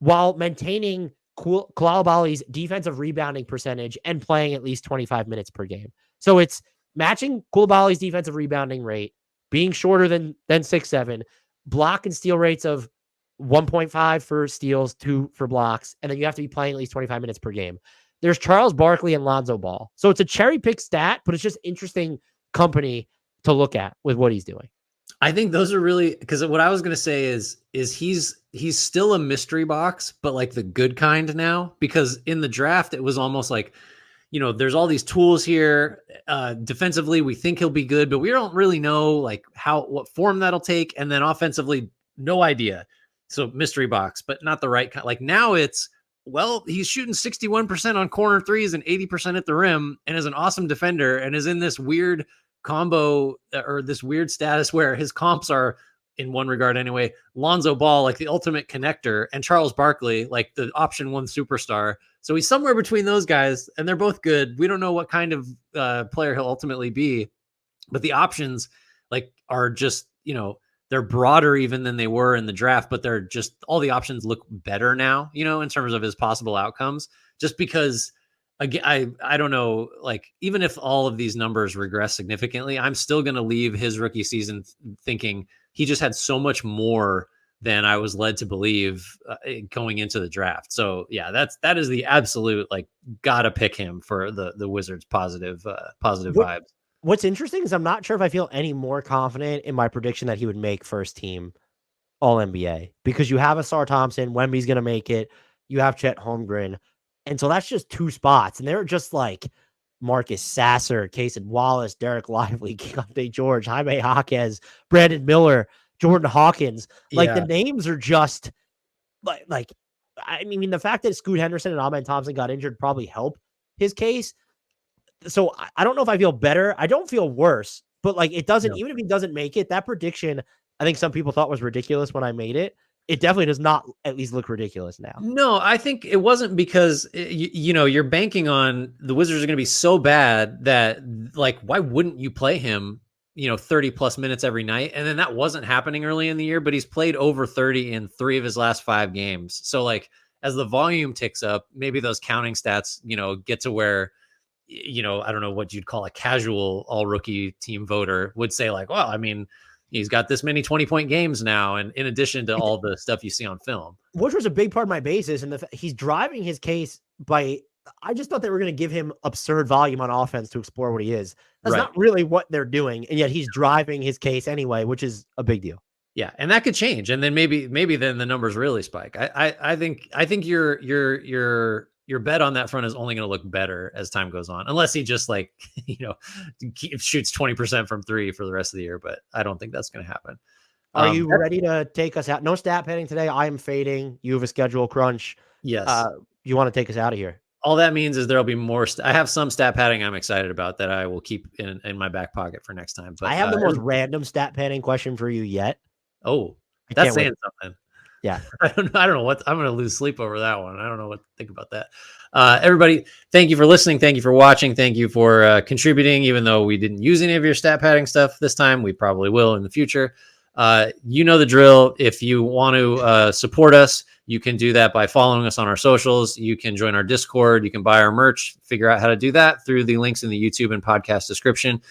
Speaker 1: while maintaining Coulibaly's defensive rebounding percentage and playing at least 25 minutes per game. So it's matching Coulibaly's defensive rebounding rate, being shorter than 6'7", block and steal rates of 1.5 for steals, 2 for blocks, and then you have to be playing at least 25 minutes per game. There's Charles Barkley and Lonzo Ball. So it's a cherry pick stat, but it's just interesting company to look at with what he's doing.
Speaker 2: I think those are really, because what I was going to say is he's still a mystery box, but like the good kind now, because in the draft, it was almost like, there's all these tools here. Defensively, we think he'll be good, but we don't really know like what form that'll take. And then offensively, no idea. So mystery box, but not the right kind. Like now it's, well, he's shooting 61% on corner threes and 80% at the rim and is an awesome defender and is in this weird combo or this weird status where his comps are, in one regard anyway, Lonzo Ball, like the ultimate connector, and Charles Barkley, like the option 1 superstar. So he's somewhere between those guys, and they're both good. We don't know what kind of player he'll ultimately be, but the options like are just, they're broader even than they were in the draft, but they're just, all the options look better now, in terms of his possible outcomes, just because again, I don't know, like even if all of these numbers regress significantly, I'm still going to leave his rookie season thinking he just had so much more than I was led to believe going into the draft. So yeah, that is the absolute, like, gotta pick him for the Wizards positive vibes.
Speaker 1: What's interesting is I'm not sure if I feel any more confident in my prediction that he would make first team All NBA, because you have Ausar Thompson, Wemby's going to make it. You have Chet Holmgren. And so that's just 2 spots. And they're just like Marcus Sasser, Cason Wallace, Derek Lively, Keontae George, Jaime Jaquez, Brandon Miller, Jordan Hawkins. Like the names are just like, I mean, the fact that Scoot Henderson and Amen Thompson got injured probably helped his case. So I don't know if I feel better. I don't feel worse, but like it doesn't, even if he doesn't make it, that prediction, I think some people thought was ridiculous when I made it. It definitely does not at least look ridiculous now.
Speaker 2: No, I think it wasn't because, you're banking on the Wizards are going to be so bad that, like, why wouldn't you play him, 30 plus minutes every night? And then that wasn't happening early in the year, but he's played over 30 in 3 of his last 5 games. So like as the volume ticks up, maybe those counting stats, get to where, I don't know what you'd call a casual all rookie team voter would say like, well, I mean, he's got this many 20-point games now, and in addition to all the stuff you see on film.
Speaker 1: Which was a big part of my basis, and he's driving his case by, I just thought they were going to give him absurd volume on offense to explore what he is. That's not really what they're doing, and yet he's driving his case anyway, which is a big deal.
Speaker 2: Yeah, and that could change, and then maybe then the numbers really spike. I think your your bet on that front is only going to look better as time goes on, unless he just like, shoots 20% from three for the rest of the year. But I don't think that's going to happen.
Speaker 1: Are you ready to take us out? No stat padding today. I am fading. You have a schedule crunch.
Speaker 2: Yes.
Speaker 1: You want to take us out of here?
Speaker 2: All that means is there'll be more. I have some stat padding I'm excited about that I will keep in my back pocket for next time. But
Speaker 1: I have the most random stat padding question for you yet.
Speaker 2: Oh, that's saying something.
Speaker 1: Yeah.
Speaker 2: I don't know what I'm going to lose sleep over that one. I don't know what to think about that. Everybody, thank you for listening. Thank you for watching. Thank you for contributing. Even though we didn't use any of your stat padding stuff this time, we probably will in the future. You know the drill. If you want to support us, you can do that by following us on our socials. You can join our Discord. You can buy our merch. Figure out how to do that through the links in the YouTube and podcast description.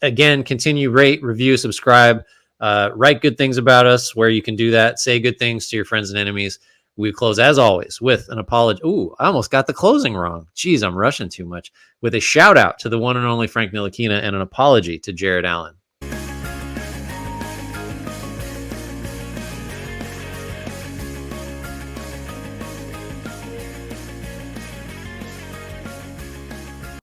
Speaker 2: Again, continue, rate, review, subscribe, write good things about us where you can do that. Say good things to your friends and enemies. We close, as always, with an apology. Ooh, I almost got the closing wrong. Jeez, I'm rushing too much. With a shout out to the one and only Frank Ntilikina and an apology to Jared Allen.